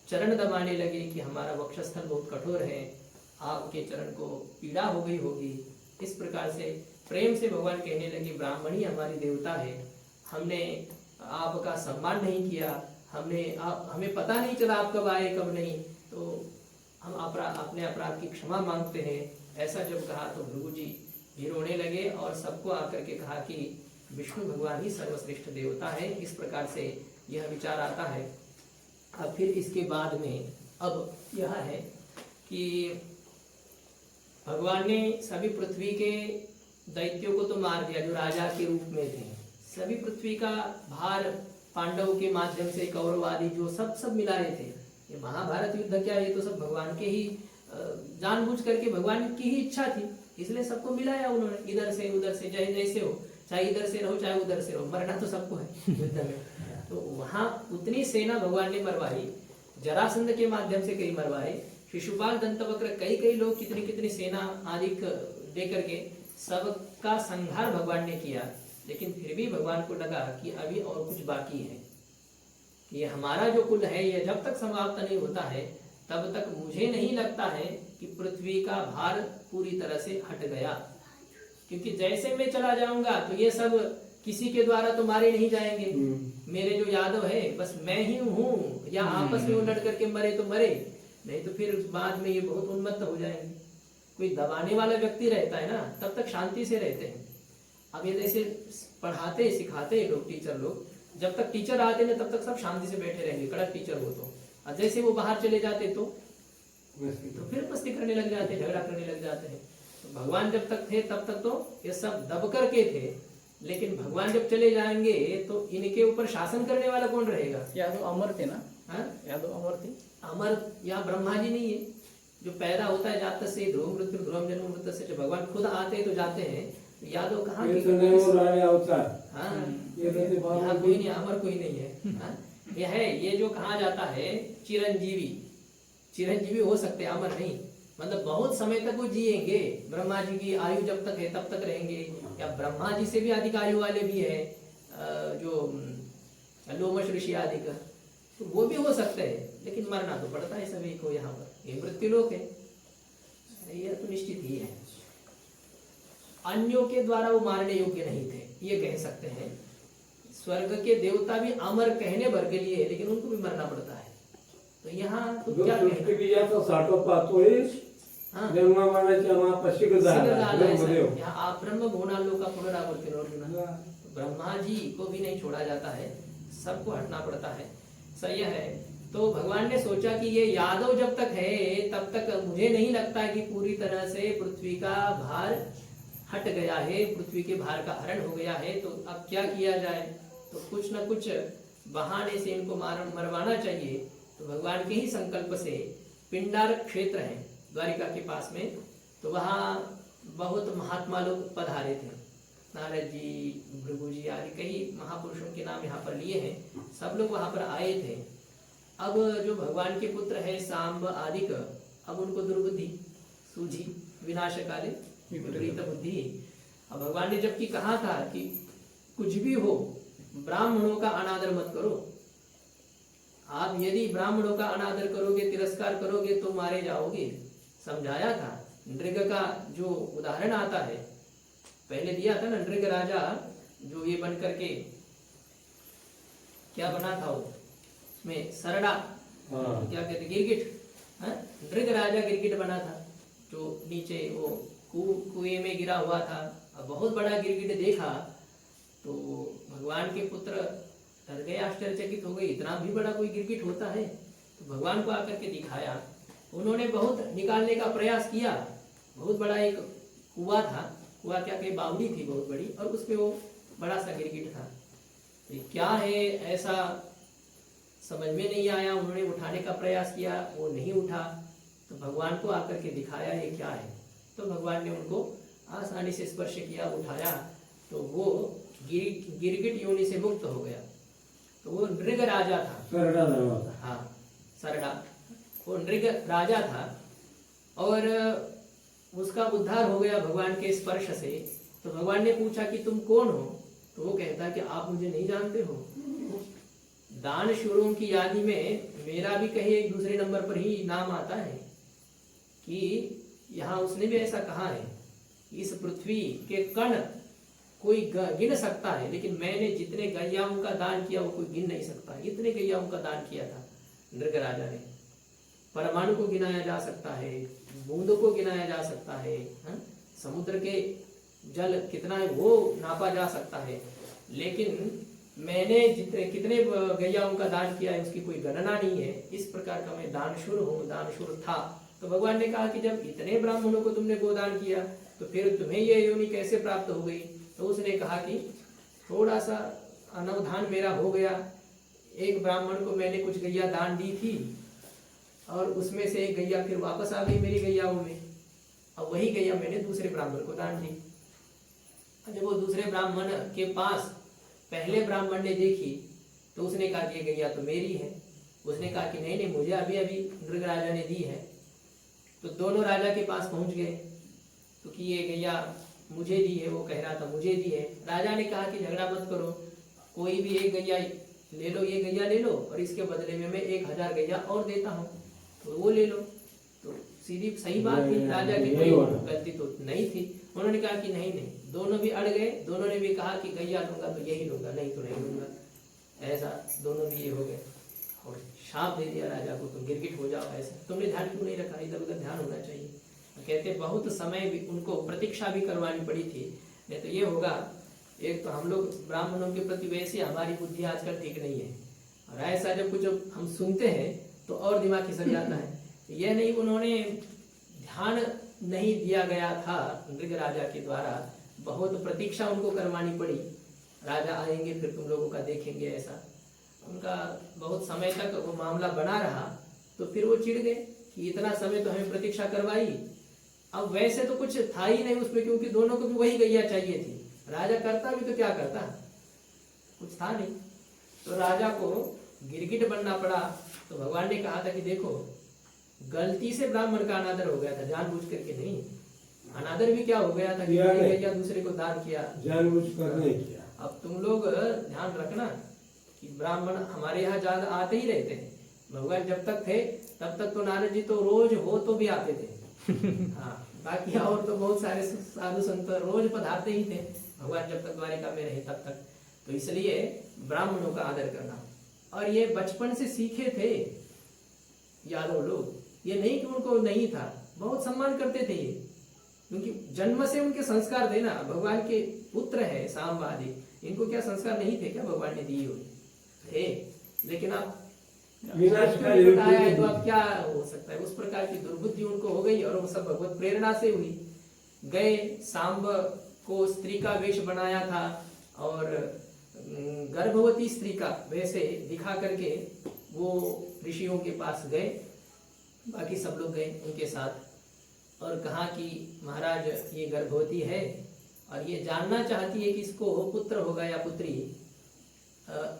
चरण दबाने लगे कि हमारा वक्षस्थल बहुत कठोर है, आपके चरण को पीड़ा हो गई होगी। इस प्रकार से प्रेम से भगवान कहने लगे, ब्राह्मणी हमारी देवता है, हमने आपका सम्मान नहीं किया, हमें पता नहीं चला आप कब आए कब नहीं, तो हम अपने अपराध की क्षमा मांगते हैं। ऐसा जब कहा तो भृगु जी भी रोने लगे और सबको आकर के कहा कि विष्णु भगवान ही सर्वश्रेष्ठ देवता है। इस प्रकार से यह विचार आता है। अब फिर इसके बाद में अब यह है कि भगवान ने सभी पृथ्वी के दैत्यों को तो मार दिया जो राजा के रूप में थे, सभी पृथ्वी का भार पांडव के माध्यम से, कौरव आदि जो सब मिलाए थे। ये महाभारत युद्ध क्या, ये तो सब भगवान के ही जानबूझ करके भगवान की ही इच्छा थी, इसलिए सबको मिलाया उन्होंने, इधर से उधर से, चाहे जैसे हो, चाहे इधर से रहो चाहे उधर से रहो, मरना तो सबको है युद्ध में। तो वहां उतनी सेना भगवान ने मरवाई, जरासंध के माध्यम से कई मरवाए, शिशुपाल, दंतवक्र, कई लोग कितनी सेना आदि दे करके सबका संहार भगवान ने किया। लेकिन फिर भी भगवान को लगा कि अभी और कुछ बाकी है, ये हमारा जो कुल है ये जब तक समाप्त नहीं होता है तब तक मुझे नहीं लगता है कि पृथ्वी का भार पूरी तरह से हट गया, क्योंकि जैसे मैं चला जाऊंगा तो ये सब किसी के द्वारा तो मारे नहीं जाएंगे। हम्म। मेरे जो यादव है बस मैं ही हूँ, या आपस में वो लड़ करके मरे तो मरे, नहीं तो फिर बाद में ये बहुत उन्मत्त हो जाएंगे। कोई दबाने वाला व्यक्ति रहता है ना, तब तक शांति से रहते हैं। अब ये जैसे पढ़ाते सिखाते लोग, टीचर लोग, जब तक टीचर आते ना तब तक सब शांति से बैठे रहेंगे, कड़क टीचर हो तो। और जैसे वो बाहर चले जाते तो फिर मस्ती करने लग जाते, झगड़ा करने लग जाते हैं। तो भगवान जब तक थे तब तक तो ये सब दब करके थे, लेकिन भगवान जब चले जाएंगे तो इनके ऊपर शासन करने वाला कौन रहेगा? यादव अमर थे ना? हाँ, यादव अमर थे। अमर यहाँ ब्रह्मा जी नहीं है, जो पैदा होता है जात से ध्रुव मृत्यु ध्रुवम जन्म मृत्यु से, भगवान खुद आते हैं तो जाते हैं। यादव कहाँ ये के? तो नहीं हो रहा है अवतार। हाँ, ये तो यहाँ कोई नहीं, अमर कोई नहीं है। हाँ, ये है, ये जो कहा जाता है चिरंजीवी, चिरंजीवी हो सकते हैं, अमर नहीं। मतलब बहुत समय तक वो जिएंगे, ब्रह्मा जी की आयु जब तक है तब तक रहेंगे, या ब्रह्मा जी से भी अधिक आयु वाले भी है, जो लोमश ऋषि आदि का, तो वो भी हो सकते हैं, लेकिन मरना तो पड़ता है सभी को। यहाँ पर ये मृत्यु लोक है, ये तो निश्चित ही है। अन्यों के द्वारा वो मारने योग्य नहीं थे, ये कह सकते हैं। स्वर्ग के देवता भी अमर कहने भर के लिए, लेकिन उनको भी मरना पड़ता है। तो यहाँ तो जो क्या सृष्टि की जातो साठो पातो है, हाँ, जन्म मरणाच्या महापश्चिक झाला यहाँ आप ब्रह्म भुवनालों का पुनरावर्तन अर्जुन, ब्रह्मा जी को भी नहीं छोड़ा जाता है, सबको हटना पड़ता है। सही है। तो भगवान ने सोचा कि ये यादव जब तक है तब तक मुझे नहीं लगता कि पूरी तरह से पृथ्वी का भार हट गया है, पृथ्वी के भार का हरण हो गया है। तो अब क्या किया जाए? तो कुछ न कुछ बहाने से इनको मरवाना चाहिए। तो भगवान के ही संकल्प से पिंडार क्षेत्र है द्वारिका के पास में, तो वहाँ बहुत महात्मा लोग पधारे थे, नारद जी, भृगु जी आदि कई महापुरुषों के नाम यहाँ पर लिए हैं, सब लोग वहाँ पर आए थे। अब जो भगवान के पुत्र है सांब आदि का, अब उनको दुर्बुद्धि सूझी, विनाश काले विपरीत बुद्धि। अब भगवान ने जबकि कहा था कि कुछ भी हो ब्राह्मणों का अनादर मत करो, आप यदि ब्राह्मणों का अनादर करोगे, तिरस्कार करोगे तो मारे जाओगे, समझाया था। नृग का जो उदाहरण आता है पहले दिया था ना, नृग राजा जो ये बन करके क्या बना था, वो उसमें सरड़ा, क्या कहते, गिरगिट, नृग राजा गिरगिट बना था, जो नीचे वो कुएं में गिरा हुआ था। अब बहुत बड़ा गिरगिट देखा तो भगवान के पुत्र डर गए, आश्चर्यचकित हो गए, इतना भी बड़ा कोई गिरगिट होता है। तो भगवान को आकर के दिखाया, उन्होंने बहुत निकालने का प्रयास किया। बहुत बड़ा एक कुआं था, कुआं क्या कहे, बावड़ी थी बहुत बड़ी, और उसमें वो बड़ा सा गिरगिट था। तो क्या है ऐसा समझ में नहीं आया, उन्होंने उठाने का प्रयास किया, वो नहीं उठा। तो भगवान को आकर के दिखाया ये क्या है। तो भगवान ने उनको आसानी से स्पर्श किया, उठाया, तो वो गिरगिट योनि से मुक्त हो गया। तो वो नृग राजा था, सरड़ा था। हाँ सरड़ा, वो नृग राजा था, और उसका उद्धार हो गया भगवान के स्पर्श से। तो भगवान ने पूछा कि तुम कौन हो? तो वो कहता कि आप मुझे नहीं जानते हो। दान शूरों की यादी में मेरा भी कहीं एक दूसरे नंबर पर ही नाम आता है कि यहाँ उसने भी ऐसा कहा है, इस पृथ्वी के कण कोई गिन सकता है, लेकिन मैंने जितने गैयाओं का दान किया वो कोई गिन नहीं सकता। इतने गैयाओं का दान किया था नृग राजा ने। परमाणु को गिनाया जा सकता है, बूंदों को गिनाया जा सकता है, समुद्र के जल कितना है वो नापा जा सकता है, लेकिन मैंने जितने कितने गैयाओं का दान किया है उसकी कोई गणना नहीं है। इस प्रकार का मैं दानशूर हूँ, दानशूर था। तो भगवान ने कहा कि जब इतने ब्राह्मणों को तुमने गोदान किया तो फिर तुम्हें ये योनि कैसे प्राप्त हो गई? तो उसने कहा कि थोड़ा सा अनवधान मेरा हो गया, एक ब्राह्मण को मैंने कुछ गैया दान दी थी और उसमें से एक गैया फिर वापस आ गई मेरी गैयाओं में, अब वही गैया मैंने दूसरे ब्राह्मण को दान दी। जब वो दूसरे ब्राह्मण के पास पहले ब्राह्मण ने देखी तो उसने कहा कि ये गैया तो मेरी है। उसने कहा कि नहीं नहीं, मुझे अभी अभी नृग राजा ने दी है। तो दोनों राजा के पास पहुंच गए तो कि ये गैया मुझे दी है, वो कह रहा था मुझे दी है। राजा ने कहा कि झगड़ा मत करो, कोई भी एक गैया ले लो, ये गैया ले लो, और इसके बदले में मैं 1000 गैया और देता हूँ, तो वो ले लो। तो सीधी सही बात थी, राजा की कोई गलती तो नहीं थी। उन्होंने कहा कि नहीं नहीं, दोनों भी अड़ गए, दोनों ने भी कहा कि गैया लूंगा तो यही लूंगा, नहीं तो नहीं लूंगा, ऐसा दोनों भी ये हो गए और शाप दे दिया राजा को, तुम गिरगिट हो जाओ, ऐसा तुमने ध्यान क्यों नहीं रखा, इधर उधर ध्यान होना चाहिए। कहते बहुत समय भी उनको प्रतीक्षा भी करवानी पड़ी थी, नहीं तो ये होगा। एक तो हम लोग ब्राह्मणों के प्रति वैसे हमारी बुद्धि आजकल ठीक नहीं है, और ऐसा जब कुछ हम सुनते हैं तो और दिमाग खिसक जाता है। यह नहीं, उन्होंने ध्यान नहीं दिया गया था नृग राजा के द्वारा, बहुत प्रतीक्षा उनको करवानी पड़ी, राजा आएंगे फिर तुम लोगों का देखेंगे, ऐसा उनका बहुत समय तक वो मामला बना रहा। तो फिर वो चिढ़ गए कि इतना समय तो हमें प्रतीक्षा करवाई, अब वैसे तो कुछ था ही नहीं उसमें, क्योंकि दोनों को भी वही गैया चाहिए थी। राजा करता भी तो क्या करता, कुछ था नहीं, तो राजा को गिरगिट बनना पड़ा। तो भगवान ने कहा था कि देखो गलती से ब्राह्मण का अनादर हो गया था, जानबूझ करके नहीं। अनादर भी क्या हो गया था कि गैया दूसरे को दान किया, जानबूझ कर नहीं किया। अब तुम लोग ध्यान रखना कि ब्राह्मण हमारे यहाँ ज्यादा आते ही रहते हैं। भगवान जब तक थे तब तक तो नारद जी तो रोज हो तो भी आते थे हाँ, बाकी और तो बहुत सारे साधु संत रोज पधारते ही थे भगवान जब तक द्वारिका में रहे तब तक। तो इसलिए ब्राह्मणों का आदर करना, और ये बचपन से सीखे थे यादव लोग, ये नहीं कि उनको नहीं था, बहुत सम्मान करते थे ये, क्योंकि जन्म से उनके संस्कार थे ना, भगवान के पुत्र है सांब आदि, इनको क्या संस्कार नहीं थे क्या भगवान ने दिए हुए थे। लेकिन आप बताया है तो अब क्या हो सकता है, उस प्रकार की दुर्बुद्धि उनको हो गई और वो सब भगवत प्रेरणा से हुई। गए सांब को स्त्री का वेश बनाया था और गर्भवती स्त्री का वैसे दिखा करके वो ऋषियों के पास गए, बाकी सब लोग गए उनके साथ और कहा कि महाराज ये गर्भवती है और ये जानना चाहती है कि इसको पुत्र होगा या पुत्री,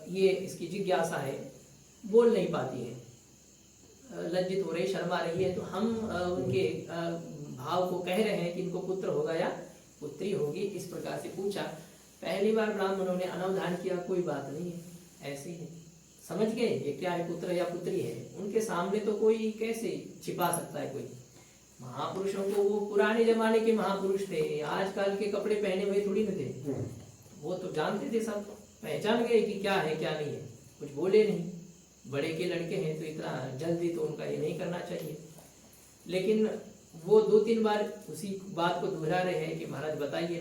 ये इसकी जिज्ञासा है, बोल नहीं पाती है, लज्जित हो रही, शर्मा रही है। तो हम उनके भाव को कह रहे हैं कि इनको पुत्र होगा या पुत्री होगी, इस प्रकार से पूछा। पहली बार ब्राह्मणों ने अनवधान किया, कोई बात नहीं है, ऐसे ही समझ गए ये क्या है, पुत्र या पुत्री है। उनके सामने तो कोई कैसे छिपा सकता है कोई, महापुरुषों को, वो पुराने जमाने के महापुरुष थे, आजकल के कपड़े पहने हुए थोड़ी न थे, वो तो जानते थे, सब पहचान गए कि क्या है क्या नहीं है, कुछ बोले नहीं। बड़े के लड़के हैं तो इतना जल्दी तो उनका ये नहीं करना चाहिए। लेकिन वो 2-3 बार उसी बात को दोहरा रहे हैं कि महाराज बताइए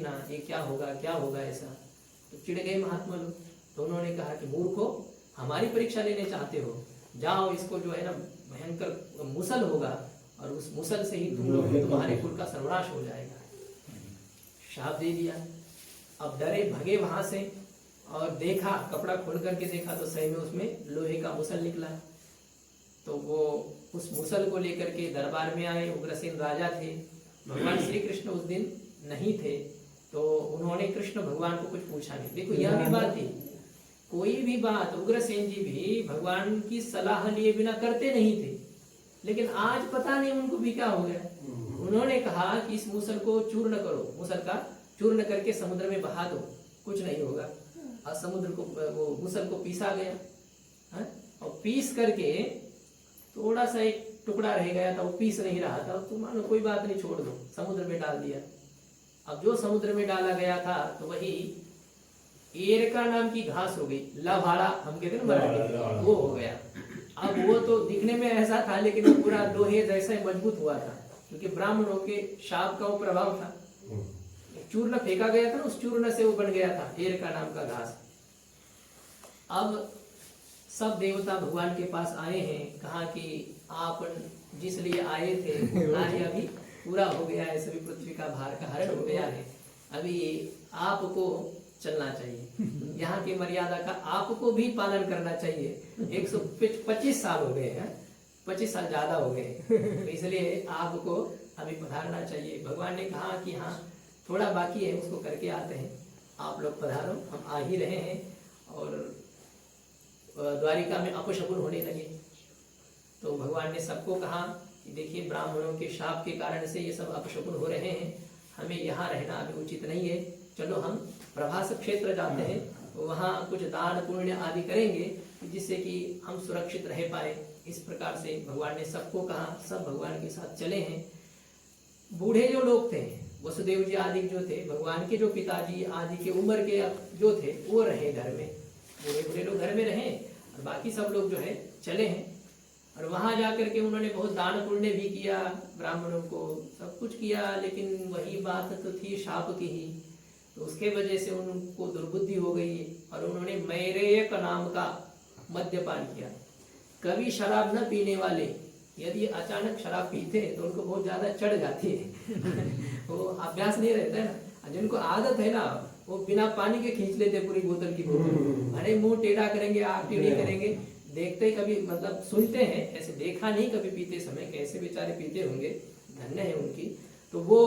ना ये क्या होगा ऐसा। तो चिढ़ गए महात्मा लोग, तो उन्होंने कहा कि मूर्खो, हमारी परीक्षा लेने चाहते हो, जाओ इसको जो है ना भयंकर मुसल होगा और उस मुसल से ही तुम लोग तुम्हारे कुल का सर्वनाश हो जाएगा। शाप दे दिया। अब डरे भगे वहां से और देखा, कपड़ा खोल करके देखा तो सही में उसमें लोहे का मुसल निकला। तो वो उस मुसल को लेकर के दरबार में आए। उग्रसेन राजा थे, भगवान श्री कृष्ण उस दिन नहीं थे, तो उन्होंने कृष्ण भगवान को कुछ पूछा नहीं। देखो यह भी बात थी, कोई भी बात उग्रसेन जी भी भगवान की सलाह लिए बिना करते नहीं थे, लेकिन आज पता नहीं उनको भी क्या हो गया। उन्होंने कहा कि इस मुसल को चूर्ण करो, मुसल का चूर्ण करके समुद्र में बहा दो, कुछ नहीं होगा। और समुद्र को, वो मुसल को पीसा गया है? और पीस करके थोड़ा सा एक टुकड़ा रह गया था, वो पीस नहीं रहा था, तो मानो कोई बात नहीं, छोड़ दो, समुद्र में डाल दिया। अब जो समुद्र में डाला गया था तो वही एरका नाम की घास हो गई, लभाड़ा हम कहते हैं ना मराठी, वो हो गया। अब वो तो दिखने में ऐसा था, लेकिन वो पूरा लोहे जैसा मजबूत हुआ था, क्योंकि ब्राह्मणों के शाप का वो प्रभाव था। चूर्ण फेंका गया था ना, उस चूर्ण से वो बन गया था एरका नाम का घास। अब सब देवता भगवान के पास आए हैं, कहा कि आप जिस लिए आए थे कार्य अभी पूरा हो गया है, सभी पृथ्वी का भार का हरण हो गया है, अभी आपको चलना चाहिए। यहाँ की मर्यादा का आपको भी पालन करना चाहिए। 125 साल हो गए हैं, 25 साल ज्यादा हो गए, तो इसलिए आपको अभी पधारना चाहिए। भगवान ने कहा कि हाँ थोड़ा बाकी है, उसको करके आते हैं, आप लोग पधारो, हम आ ही रहे हैं। और द्वारिका में अपशकुन होने लगे, तो भगवान ने सबको कहा कि देखिए ब्राह्मणों के शाप के कारण से ये सब अपशकुन हो रहे हैं, हमें यहाँ रहना अभी उचित नहीं है, चलो हम प्रभास क्षेत्र जाते हैं, तो वहाँ कुछ दान पुण्य आदि करेंगे जिससे कि हम सुरक्षित रह पाए। इस प्रकार से भगवान ने सबको कहा, सब भगवान के साथ चले हैं। बूढ़े जो लोग थे वसुदेव जी आदि जो थे, भगवान के जो पिताजी आदि के उम्र के जो थे वो रहे घर में, बूढ़े बूढ़े लोग घर में रहे और बाकी सब लोग जो है चले हैं। और वहां जाकर के उन्होंने बहुत दान पुण्य भी किया, ब्राह्मणों को सब कुछ किया, लेकिन वही बात तो थी शाप की ही। तो उसके वजह से उनको दुर्बुद्धि हो गई और उन्होंने मैरेयक नाम का मद्यपान किया। कभी शराब न पीने वाले यदि अचानक शराब पीते हैं तो उनको बहुत ज्यादा चढ़ जाती है वो अभ्यास नहीं रहता है ना, जिनको आदत है ना वो बिना पानी के खींच लेते पूरी बोतल की बोतल, अरे मुंह टेढ़ा करेंगे, आग टेढ़ी करेंगे, देखते कभी मतलब सुनते हैं, ऐसे देखा नहीं कभी पीते समय, कैसे बेचारे पीते होंगे, धन्य है उनकी। तो वो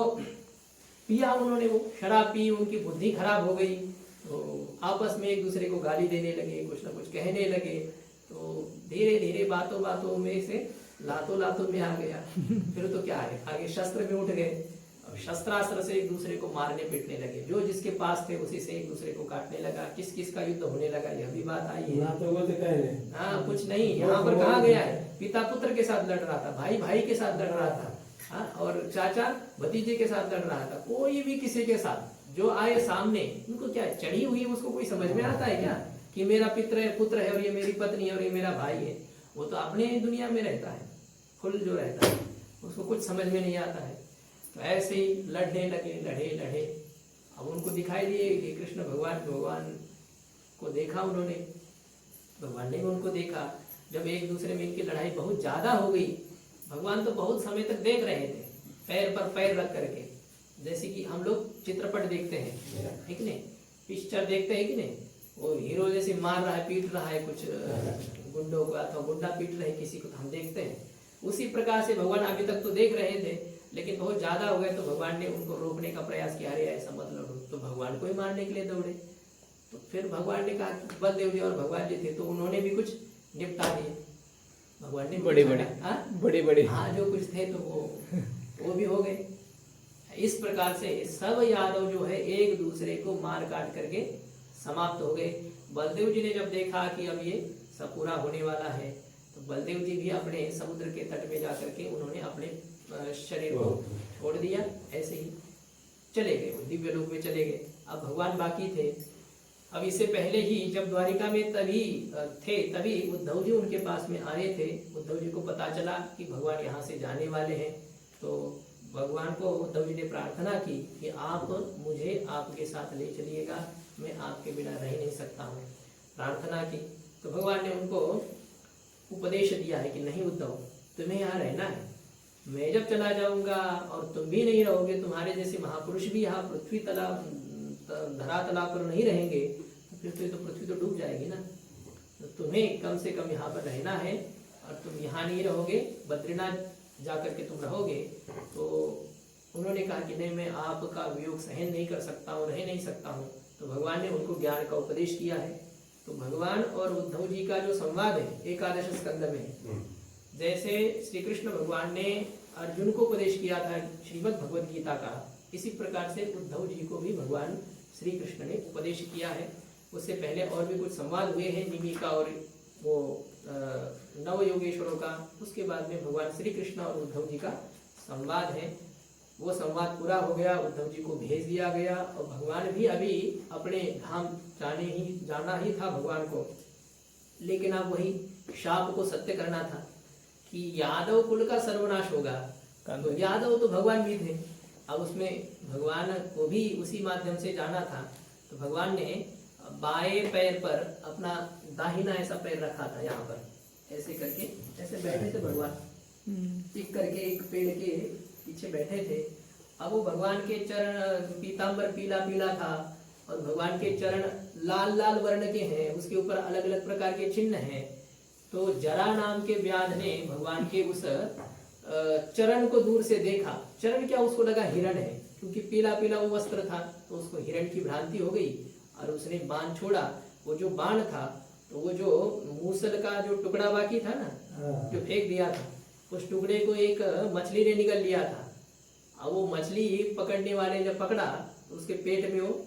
पिया उन्होंने, वो शराब पी, उनकी बुद्धि खराब हो गई, तो आपस में एक दूसरे को गाली देने लगे, कुछ ना कुछ कहने लगे। तो धीरे धीरे बातों बातों में से लातों लातों में आ गया। फिर तो क्या है, आगे शस्त्र में उठ गए और शस्त्रास्त्र से एक दूसरे को मारने पीटने लगे, जो जिसके पास थे उसी से एक दूसरे को काटने लगा, किस किस का युद्ध होने लगा, यह भी बात आई है। हाँ कुछ नहीं, यहाँ पर कहा गया है पिता पुत्र के साथ लड़ रहा था, भाई भाई के साथ लड़ रहा था, हाँ, और चाचा भतीजे के साथ लड़ रहा था, कोई भी किसी के साथ जो आए सामने, उनको क्या चढ़ी हुई है, उसको कोई समझ में आता है क्या कि मेरा पुत्र है और ये मेरी पत्नी है और ये मेरा भाई है? वो तो अपने दुनिया में रहता है, फुल जो रहता है, उसको कुछ समझ में नहीं आता है। तो ऐसे ही लड़ने लगे, लड़े। अब उनको दिखाई दिए कि कृष्ण भगवान को देखा उन्होंने, भगवान ने भी उनको देखा। जब एक दूसरे में इनकी लड़ाई बहुत ज्यादा हो गई, भगवान तो बहुत समय तक देख रहे थे, पैर पर पैर रख करके, जैसे कि हम लोग चित्रपट देखते हैं, ठीक नहीं, पिक्चर देखते हैं कि नहीं, वो हीरो जैसे मार रहा है, पीट रहा है कुछ गुंडों को, अथवा गुंडा पीट रहे किसी को, तो हम देखते हैं। उसी प्रकार से भगवान अभी तक तो देख रहे थे, लेकिन बहुत ज्यादा हो गए तो भगवान ने उनको रोकने का प्रयास किया, अरे ऐसा मत लड़ो, तो भगवान को ही मारने के लिए दौड़े। तो फिर भगवान ने कहा, बलदेव जी और भगवान जी थे तो उन्होंने भी कुछ निपटा दिए, भगवान ने बड़े हाँ जो कुछ थे तो वो भी हो गए। इस प्रकार से सब यादव जो है एक दूसरे को मार काट करके समाप्त हो गए। बलदेव जी ने जब देखा कि अब ये सब पूरा होने वाला है, तो बलदेव जी भी अपने समुद्र के तट में जाकर के उन्होंने अपने शरीर को छोड़ दिया, ऐसे ही चले गए, दिव्य लोक में चले गए। अब भगवान बाकी थे। अब इससे पहले ही जब द्वारिका में तभी उद्धव जी उनके पास में आए थे। उद्धव जी को पता चला कि भगवान यहाँ से जाने वाले हैं, तो भगवान को उद्धव जी ने प्रार्थना की कि आप मुझे आपके साथ ले चलिएगा, मैं आपके बिना रह नहीं सकता हूँ, प्रार्थना की। तो भगवान ने उनको उपदेश दिया है कि नहीं उद्धव, तुम्हें यहाँ रहना है, मैं जब चला जाऊंगा और तुम भी नहीं रहोगे, तुम्हारे जैसे महापुरुष भी यहाँ पृथ्वी तला धरा तला पर नहीं रहेंगे, तो फिर तो पृथ्वी तो डूब जाएगी ना। तो तुम्हें कम से कम यहाँ पर रहना है, और तुम यहाँ नहीं रहोगे, बद्रीनाथ जाकर के तुम रहोगे। तो उन्होंने कहा कि नहीं, मैं आपका वियोग सहन नहीं कर सकता हूँ, रह नहीं सकता हूँ। तो भगवान ने उनको ज्ञान का उपदेश किया है। तो भगवान और उद्धव जी का जो संवाद है एकादश स्कंद में, जैसे श्री कृष्ण भगवान ने अर्जुन को उपदेश किया था श्रीमद् भगवद गीता का, इसी प्रकार से उद्धव जी को भी भगवान श्री कृष्ण ने उपदेश किया है। उससे पहले और भी कुछ संवाद हुए हैं, निमि का और वो नव योगेश्वरों का। उसके बाद में भगवान श्री कृष्ण और उद्धव जी का संवाद है। वो संवाद पूरा हो गया, उद्धव जी को भेज दिया गया, और भगवान भी अभी अपने धाम जाना ही था भगवान को। लेकिन अब वही शाप को सत्य करना था कि यादव कुल का सर्वनाश होगा। तो यादव तो भगवान भी थे, अब उसमें भगवान को भी उसी माध्यम से जाना था। तो भगवान ने बाएं पैर पर अपना दाहिना ऐसा पैर रखा था, यहाँ पर ऐसे करके ऐसे बैठे थे भगवान, टिक करके एक पेड़ के पीछे बैठे थे। अब वो भगवान के चरण पीताम्बर पीला पीला था, और भगवान के चरण लाल लाल वर्ण के हैं, उसके ऊपर अलग अलग प्रकार के चिन्ह हैं। तो जरा नाम के व्याध ने भगवान के उस चरण को दूर से देखा। चरण क्या, उसको लगा हिरण है, क्योंकि पीला पीला वो वस्त्र था, तो उसको हिरण की भ्रांति हो गई, और उसने बाण छोड़ा। वो जो बाण था, तो वो जो मूसल का जो टुकड़ा बाकी था ना, जो फेंक दिया था, उस टुकड़े को एक मछली ने निगल लिया था। अब वो मछली पकड़ने वाले जब पकड़ा, तो उसके पेट में वो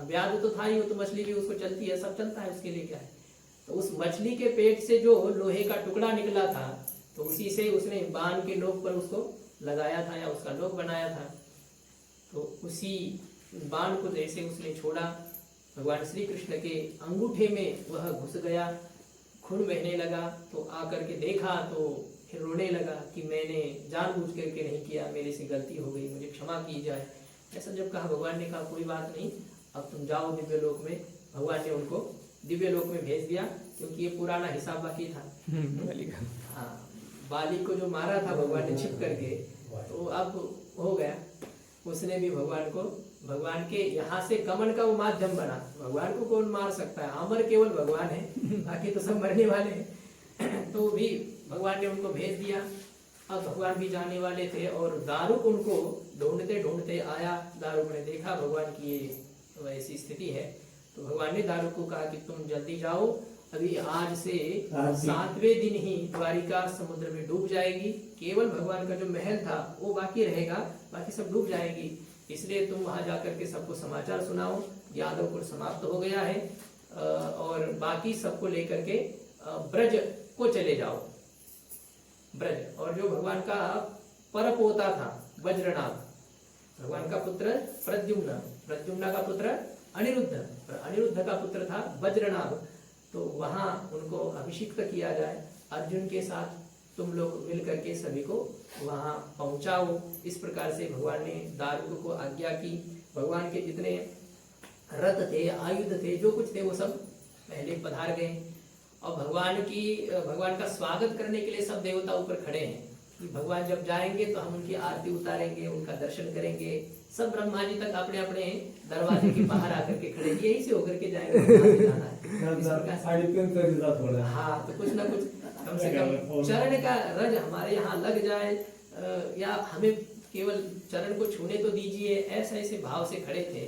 व्याध तो था ही, वो तो मछली भी उसको चलती है, सब चलता है, उसके लिए क्या है। तो उस मछली के पेट से जो लोहे का टुकड़ा निकला था, तो उसी से उसने बाण के नोक पर उसको लगाया था, या उसका नोक बनाया था। तो उसी बाण को जैसे उसने छोड़ा, भगवान श्री कृष्ण के अंगूठे में वह घुस गया, खून बहने लगा। तो आकर के देखा तो फिर रोने लगा कि मैंने जानबूझ करके नहीं किया, मेरे से गलती हो गई, मुझे क्षमा की जाए। ऐसा जब कहा, भगवान ने कहा कोई बात नहीं, अब तुम जाओ दिव्य लोक में। भगवान ने उनको दिव्य लोक में भेज दिया, क्योंकि ये पुराना हिसाब बाकी था। हाँ, बाली को जो मारा था भगवान ने छिप करके, तो अब हो गया। उसने भी भगवान को, भगवान के यहाँ से गमन का वो माध्यम बना। भगवान को कौन मार सकता है, अमर केवल भगवान है, बाकी तो सब मरने वाले हैं। तो भी भगवान ने उनको भेज दिया। अब भगवान भी जाने वाले थे और दारुक उनको ढूंढते ढूंढते आया। दारुक ने देखा भगवान की ये ऐसी स्थिति है, तो भगवान ने दारुक को कहा कि तुम जल्दी जाओ, अभी आज से 7वें दिन ही द्वारिका समुद्र में डूब जाएगी। केवल भगवान का जो महल था वो बाकी रहेगा, बाकी सब डूब जाएगी। इसलिए तुम वहां जाकर के सबको समाचार सुनाओ, यादव कुल समाप्त हो गया है, और बाकी सबको लेकर के ब्रज को चले जाओ। ब्रज, और जो भगवान का परपोता था वज्रनाभ, भगवान का पुत्र प्रद्युम्न, प्रद्युम्न का पुत्र अनिरुद्ध, अनिरुद्ध का पुत्र था वज्रनाभ। तो वहां उनको अभिषिक्त किया जाए। अर्जुन के साथ तुम लोग मिल करके सभी को वहां पहुंचाओ। इस प्रकार से भगवान ने दारुक को आज्ञा की। भगवान के जितने रथ थे, आयुध थे, जो कुछ थे, वो सब पहले पधार गए। और भगवान का स्वागत करने के लिए सब देवता ऊपर खड़े हैं कि भगवान जब जाएंगे तो हम उनकी आरती उतारेंगे, उनका दर्शन करेंगे। सब ब्रह्मा जी तक अपने अपने दरवाजे के बाहर आकर के खड़े, यही से होकर के जाएंगे, वहां से जाना है। हाँ, तो कुछ ना कुछ कम से कम चरण का रज हमारे यहाँ लग जाए, या हमें केवल चरण को छूने तो दीजिए, ऐसे भाव से खड़े थे।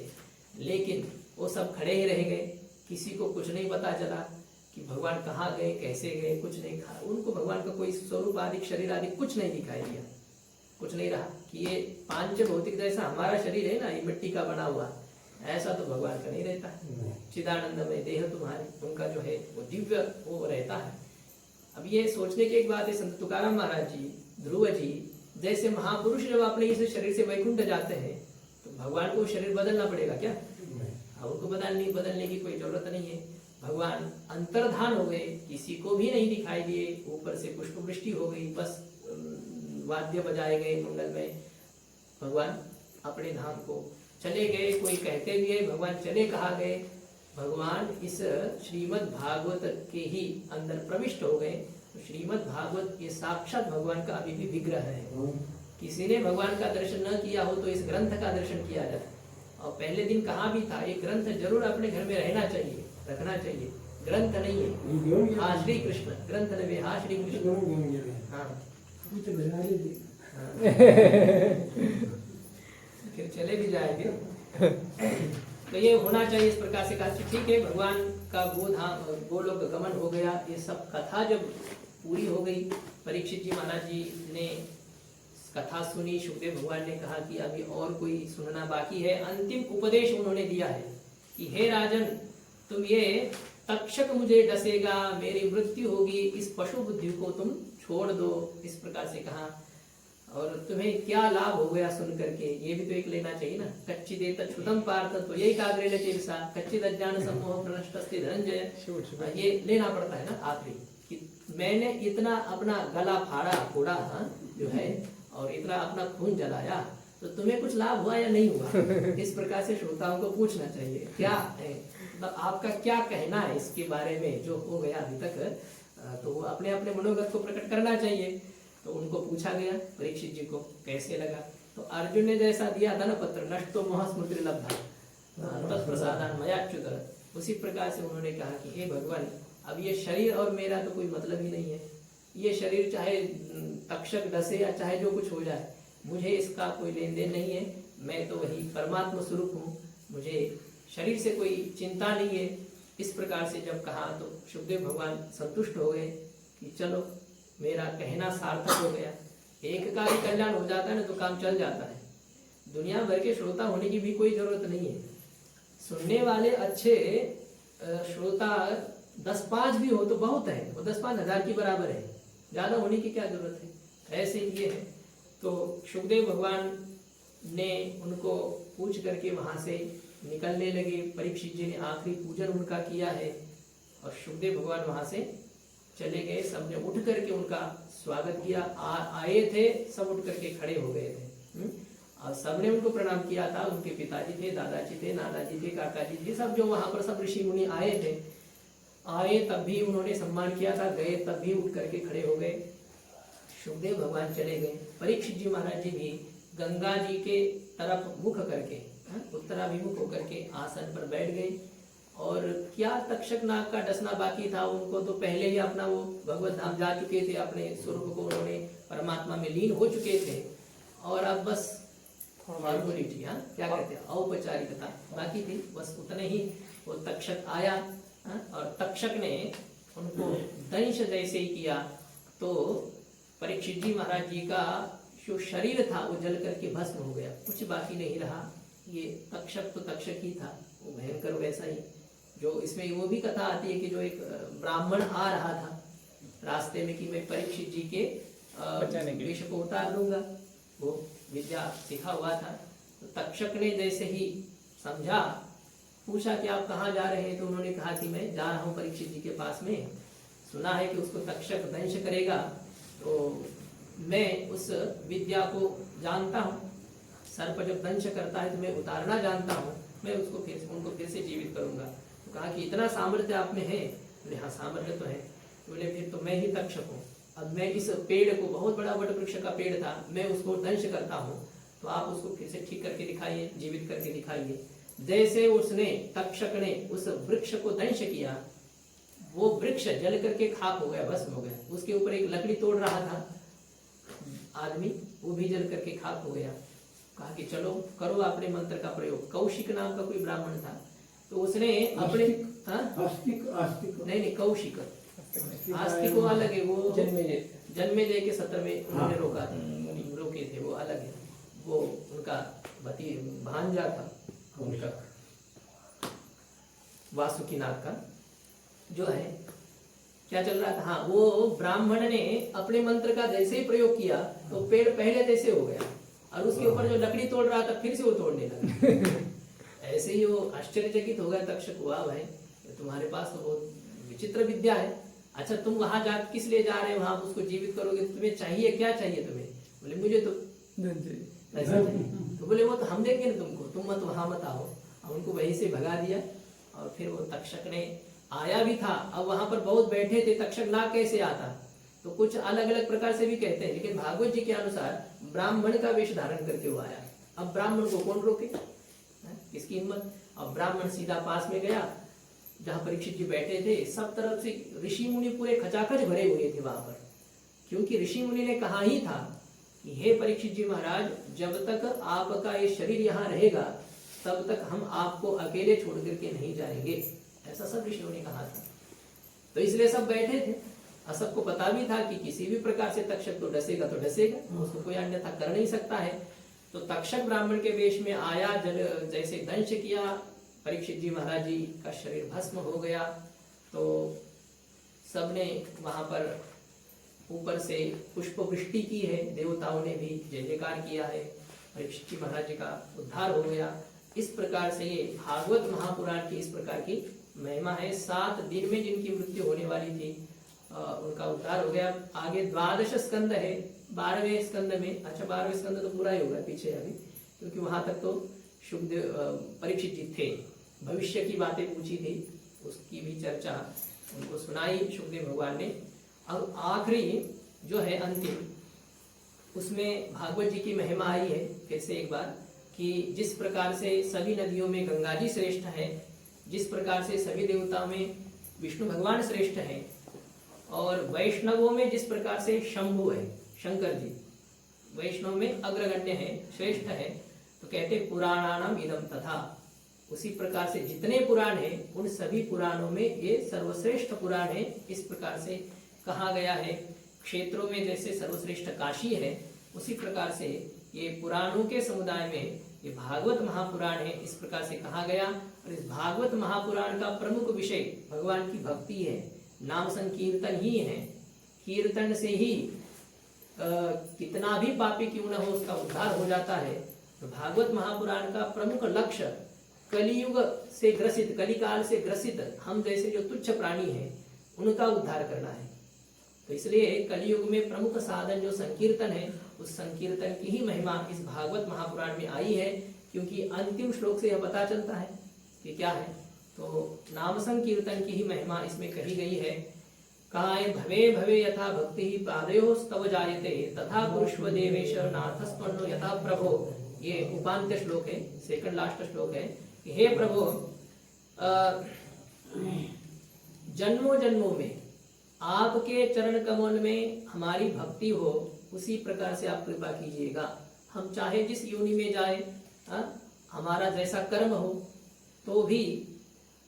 लेकिन वो सब खड़े ही रह गए, किसी को कुछ नहीं पता चला कि भगवान कहाँ गए, कैसे गए, कुछ नहीं कहा। उनको भगवान का कोई स्वरूप आदि, शरीर आदि कुछ नहीं दिखाई दिया, कुछ नहीं रहा कि ये पांच भौतिक जैसा हमारा शरीर है ना, ये मिट्टी का बना हुआ, ऐसा तो भगवान का नहीं रहता। चिदानंद में देह तुम्हारे, उनका जो है वो दिव्य वो रहता है। अब ये सोचने की एक बात है, संत तुकाराम महाराज जी, ध्रुव जी जैसे महापुरुष जब अपने इस शरीर से वैकुंठ जाते हैं, तो भगवान को शरीर बदलना पड़ेगा क्या? उनको बदलने की कोई जरूरत नहीं है। भगवान अंतर्धान हो गए, किसी को भी नहीं दिखाई दिए, ऊपर से पुष्प वृष्टि हो गई, बस वाद्य बजाए गए मंगल में, भगवान अपने धाम को चले गए। कोई कहते भी है भगवान चले कहा गए, भगवान इस श्रीमद् भागवत के ही अंदर प्रविष्ट हो गए। तो श्रीमद् भागवत ये साक्षात भगवान का अभी भी विग्रह है। किसी ने भगवान का दर्शन न किया हो तो इस ग्रंथ का दर्शन किया जाए। और पहले दिन कहा भी था, ये ग्रंथ जरूर अपने घर में रहना चाहिए, रखना चाहिए। ग्रंथ नहीं है, हाँ श्री कृष्ण ग्रंथ नहीं, हाँ श्री कृष्ण, हाँ फिर चले भी जाएंगे। तो ये होना चाहिए इस प्रकार से कहा। ठीक है, भगवान का गोलोक गमन हो गया। ये सब कथा जब पूरी हो गई, परीक्षित जी महाराज जी ने कथा सुनी। सुखदेव भगवान ने कहा कि अभी और कोई सुनना बाकी है। अंतिम उपदेश उन्होंने दिया है कि हे राजन, तुम ये तक्षक मुझे डसेगा, मेरी मृत्यु होगी, इस पशु बुद्धि को तुम छोड़ दो, इस प्रकार से कहा। और तुम्हें क्या लाभ हो गया सुन करके, ये भी तो एक लेना चाहिए ना। कच्ची देत क्षुतम पार्थ, तो यही काग्रेण चेतसा कच्चिद अज्ञान सम्मोह प्रनष्टस्ते धनंजय, ये लेना पड़ता है ना आखिरी, कि मैंने इतना अपना गला फोड़ा जो है, और इतना अपना खून जलाया, तो तुम्हें कुछ लाभ हुआ या नहीं हुआ? इस प्रकार से श्रोताओं को पूछना चाहिए, क्या है मतलब आपका क्या कहना है इसके बारे में जो हो गया अभी तक। तो अपने अपने मनोगत को प्रकट करना चाहिए। तो उनको पूछा गया परीक्षित जी को कैसे लगा। तो अर्जुन ने जैसा दिया था ना पत्र, नष्टो मोह स्मृति लब्धा तत्प्रसादान मयाच्युत, उसी प्रकार से उन्होंने कहा कि हे भगवान, अब ये शरीर और मेरा तो कोई मतलब ही नहीं है। ये शरीर चाहे तक्षक डसे या चाहे जो कुछ हो जाए, मुझे इसका कोई लेन देन नहीं है। मैं तो वही परमात्मा स्वरूप हूँ, मुझे शरीर से कोई चिंता नहीं है। इस प्रकार से जब कहा तो सुखदेव भगवान संतुष्ट हो गए कि चलो मेरा कहना सार्थक हो गया। एक का भी कल्याण हो जाता है ना तो काम चल जाता है। दुनिया भर के श्रोता होने की भी कोई जरूरत नहीं है। सुनने वाले अच्छे श्रोता 10-5 भी हो तो बहुत है, वो 10-5 हजार के बराबर है, ज्यादा होने की क्या जरूरत है। ऐसे ये है। तो सुखदेव भगवान ने उनको पूछ करके वहां से निकलने लगे। परीक्षित जी ने आखिरी पूजन उनका किया है और सुखदेव भगवान वहां से चले गए। सबने उठ करके उनका स्वागत किया। आए थे सब उठ करके खड़े हो गए थे और सबने उनको प्रणाम किया था। उनके पिताजी थे, दादाजी थे, नानाजी थे, काकाजी थे, सब जो वहां पर सब ऋषि मुनि आए थे, आए तब भी उन्होंने सम्मान किया था, गए तब भी उठ करके खड़े हो गए। सुखदेव भगवान चले गए। परीक्षित जी महाराज जी भी गंगा जी के तरफ मुख करके उत्तराभिमुख होकर के आसन पर बैठ गए। और क्या तक्षक नाग का डसना बाकी था, उनको तो पहले ही अपना वो भगवत धाम जा चुके थे, अपने स्वरूप को उन्होंने परमात्मा में लीन हो चुके थे और अब बस फॉर्मेलिटी, क्या कहते हैं, औपचारिकता बाकी थी। बस उतने ही वो तक्षक आया और तक्षक ने उनको दंश जैसे ही किया तो परीक्षित जी महाराज जी का जो शरीर था वो जल करके भस्म हो गया, कुछ बाकी नहीं रहा। ये तक्षक तो तक्षक ही था, वो भयंकर वैसा ही। जो इसमें वो भी कथा आती है कि जो एक ब्राह्मण आ रहा था रास्ते में कि मैं परीक्षित जी के विष को उतार दूंगा, वो विद्या सीखा हुआ था। तो तक्षक ने जैसे ही समझा, पूछा कि आप कहाँ जा रहे हैं, तो उन्होंने कहा कि मैं जा रहा हूँ परीक्षित जी के पास में, सुना है कि उसको तक्षक दंश करेगा, तो मैं उस विद्या को जानता हूँ, सर्प जब दंश करता है तो मैं उतारना जानता हूँ, मैं उनको फिर से जीवित करूंगा। तो कहा कि इतना सामर्थ्य आप में है? बोले हाँ सामर्थ्य तो है। बोले फिर तो मैं ही तक्षक हूँ, अब मैं इस पेड़ को, बहुत बड़ा वट वृक्ष का पेड़ था, मैं उसको दंश करता हूँ, तो आप उसको फिर से ठीक करके दिखाइए, जीवित करके दिखाइए। जैसे उसने तक्षक ने उस वृक्ष को दंश किया, वो वृक्ष जल करके खाक हो गया, भस्म हो गया। उसके ऊपर एक लकड़ी तोड़ रहा था आदमी, वो भी जल करके खाक हो गया। कहा कि चलो करो अपने मंत्र का प्रयोग। कौशिक नाम का कोई ब्राह्मण था, तो उसने अपने नहीं कौशिक, आस्तिक वो अलग है, वो जन्मेजय के सत्र में उन्होंने रोके थे, वो अलग है। वो उनका भांजा था उनका वासुकीनाथ का जो है, क्या चल रहा था, हाँ, वो ब्राह्मण ने अपने मंत्र का जैसे ही प्रयोग किया तो पेड़ पहले जैसे हो गया और उसके ऊपर जो लकड़ी तोड़ रहा था फिर से वो तोड़ने लगा। ऐसे ही वो आश्चर्यचकित हो गया तक्षक, हुआ भाई तुम्हारे पास तो बहुत विचित्र विद्या है, अच्छा तुम वहां जा किस लिए जा रहे हो, वहां उसको जीवित करोगे, तुम्हें चाहिए क्या चाहिए तुम्हें? बोले मुझे तो ऐसा चाहिए। तो बोले वो तो हम देंगे ना तुमको, तुम मत वहां मत आओ। अब उनको वहीं से भगा दिया और फिर वो तक्षक ने आया भी था, अब वहां पर बहुत बैठे थे, तक्षक ना कैसे आता, तो कुछ अलग अलग प्रकार से भी कहते हैं, लेकिन भागवत जी के अनुसार ब्राह्मण का वेश धारण करके वो आया। अब ब्राह्मण को कौन रोके, किसकी हिम्मत। अब ब्राह्मण सीधा पास में गया जहां परीक्षित जी बैठे थे, सब तरफ से ऋषि मुनि पूरे खचाखच भरे हुए थे वहां पर, क्योंकि ऋषि मुनि ने कहा ही था कि हे परीक्षित जी महाराज, जब तक आपका ये शरीर यहाँ रहेगा तब तक हम आपको अकेले छोड़ करके नहीं जाएंगे, ऐसा सब ऋषियों ने कहा था। तो इसलिए सब बैठे थे और सबको पता भी था कि किसी भी प्रकार से तक्षक तो डसेगा तो डसेगा, उसको कोई अन्यथा कर नहीं सकता है। तो तक्षक ब्राह्मण के वेश में आया, जब जैसे दंश किया, परीक्षित जी महाराज जी का शरीर भस्म हो गया। तो सबने वहां पर ऊपर से पुष्प वृष्टि की है, देवताओं ने भी जय जयकार किया है, परीक्षित जी महाराज जी का उद्धार हो गया। इस प्रकार से ये भागवत महापुराण की इस प्रकार की महिमा है। 7 दिन में जिनकी मृत्यु होने वाली थी उनका उद्धार हो गया। आगे 12 स्कंद है, 12वें स्कंद में, अच्छा 12वें स्कंद तो पूरा ही होगा पीछे अभी, क्योंकि वहां तक तो सुखदेव परीक्षित जी थे, भविष्य की बातें पूछी थी, उसकी भी चर्चा उनको सुनाई सुखदेव भगवान ने। अब आखिरी जो है अंतिम, उसमें भागवत जी की महिमा आई है फिर से एक बार, कि जिस प्रकार से सभी नदियों में गंगा जी श्रेष्ठ है, जिस प्रकार से सभी देवताओं में विष्णु भगवान श्रेष्ठ है, और वैष्णवों में जिस प्रकार से शंभु है, शंकर जी वैष्णव में अग्रगण्य है, श्रेष्ठ है, तो कहते पुराणानाम इदम तथा, उसी प्रकार से जितने पुराण हैं उन सभी पुराणों में ये सर्वश्रेष्ठ पुराण है। इस प्रकार से कहा गया है। क्षेत्रों में जैसे सर्वश्रेष्ठ काशी है, उसी प्रकार से ये पुराणों के समुदाय में ये भागवत महापुराण है, इस प्रकार से कहा गया। और इस भागवत महापुराण का प्रमुख विषय भगवान की भक्ति है, नाम संकीर्तन ही है। कीर्तन से ही कितना भी पापी क्यों न हो उसका उद्धार हो जाता है। तो भागवत महापुराण का प्रमुख लक्ष्य कलियुग से ग्रसित, कलिकाल से ग्रसित हम जैसे जो तुच्छ प्राणी हैं उनका उद्धार करना है। तो इसलिए कलियुग में प्रमुख साधन जो संकीर्तन है, उस संकीर्तन की ही महिमा इस भागवत महापुराण में आई है, क्योंकि अंतिम श्लोक से यह पता चलता है कि क्या है। तो नाम संकीर्तन की ही महिमा इसमें कही गई है। कहा है, भवे भवे यथा भक्ति पादयो स्तव जायते तथा पुरुष्व देवेश नाथ स्मरणो यथा प्रभो। ये उपांत्य श्लोक है, सेकंड लास्ट श्लोक है। हे प्रभु, जन्मों जन्मों में आपके चरण कमल में हमारी भक्ति हो, उसी प्रकार से आप कृपा कीजिएगा। हम चाहे जिस योनि में जाए, हमारा जैसा कर्म हो, तो भी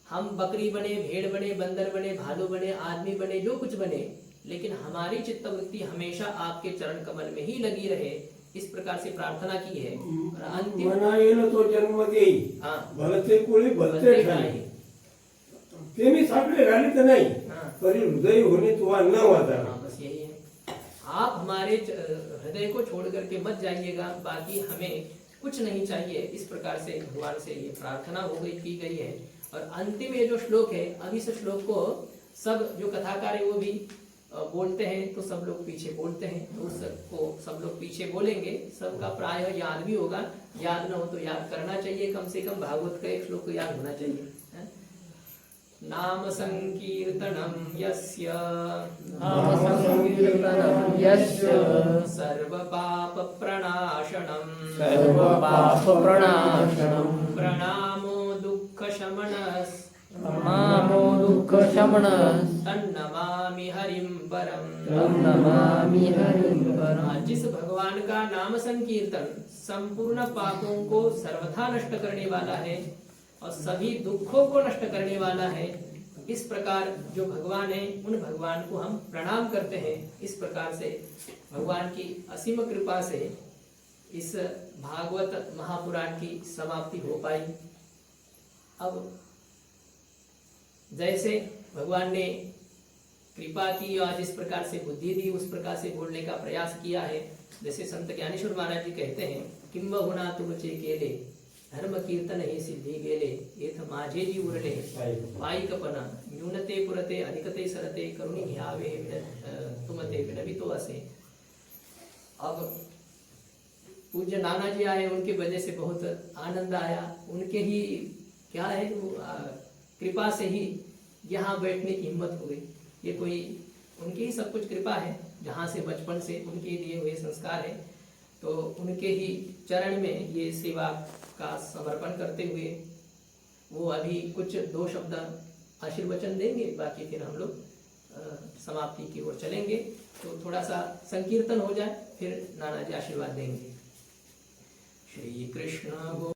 हम बकरी बने, भेड़ बने, बंदर बने, भालू बने, आदमी बने, जो कुछ बने, लेकिन हमारी चित्तवृत्ति हमेशा आपके चरण कमल में ही लगी रहे, इस प्रकार से प्रार्थना की है। और अंतिम तो जन्म देई, भलते कोळी भलते ठाई, ते मी सापडे घालीत नाही, तरी हृदय होणे तुवा न वादा। बस यही है। आप हमारे हृदय को छोड़ करके मत जाइएगा, बाकी हमें कुछ नहीं चाहिए। इस प्रकार से भगवान से ये प्रार्थना हो गई, की गई है। और अंतिम ये जो श्लोक है, अब इस श्लोक को सब जो कथाकार है वो भी बोलते हैं, तो सब लोग पीछे बोलते हैं, तो उसको सब लोग पीछे बोलेंगे। सबका प्राय याद भी होगा, याद न हो तो याद करना चाहिए, कम से कम भागवत का एक श्लोक याद होना चाहिए। नाम संकीर्तनम यस्य, नाम संकीर्तनम यस्य, सर्व पाप प्रणाशनम, सर्व पाप प्रणाशनम, प्रणामो दुःख शमनस्, प्रणामो दुःख शमनस्, तन्नमामि हरिं परम, तन्नमामि हरिं परम। जिस भगवान का नाम संकीर्तन संपूर्ण पापों को सर्वथा नष्ट करने वाला है और सभी दुखों को नष्ट करने वाला है, इस प्रकार जो भगवान है, उन भगवान को हम प्रणाम करते हैं। इस प्रकार से भगवान की असीम कृपा से इस भागवत महापुराण की समाप्ति हो पाई। अब जैसे भगवान ने कृपा की और जिस प्रकार से बुद्धि दी, उस प्रकार से बोलने का प्रयास किया है। जैसे संत ज्ञानेश्वर महाराज जी कहते हैं, किंबहुना तुमचे केले धर्म कीर्तन ही सिद्धि गेले, येथ माझे जी उरले पाईकपना, न्यूनते पुरते अधिकते सरते करुणी घ्यावे तुमते विनवितो असे। अब पूज्य नाना जी आए, उनके वजह से बहुत आनंद आया। उनके ही क्या है, कृपा से ही यहाँ बैठने की हिम्मत हो गई। ये कोई उनकी ही सब कुछ कृपा है, जहाँ से बचपन से उनके दिए हुए संस्कार है। तो उनके ही चरण में ये सेवा का समर्पण करते हुए वो अभी कुछ 2 शब्द आशीर्वचन देंगे, बाकी फिर हम लोग समाप्ति की ओर चलेंगे। तो थोड़ा सा संकीर्तन हो जाए, फिर नाना जी आशीर्वाद देंगे। श्री कृष्ण।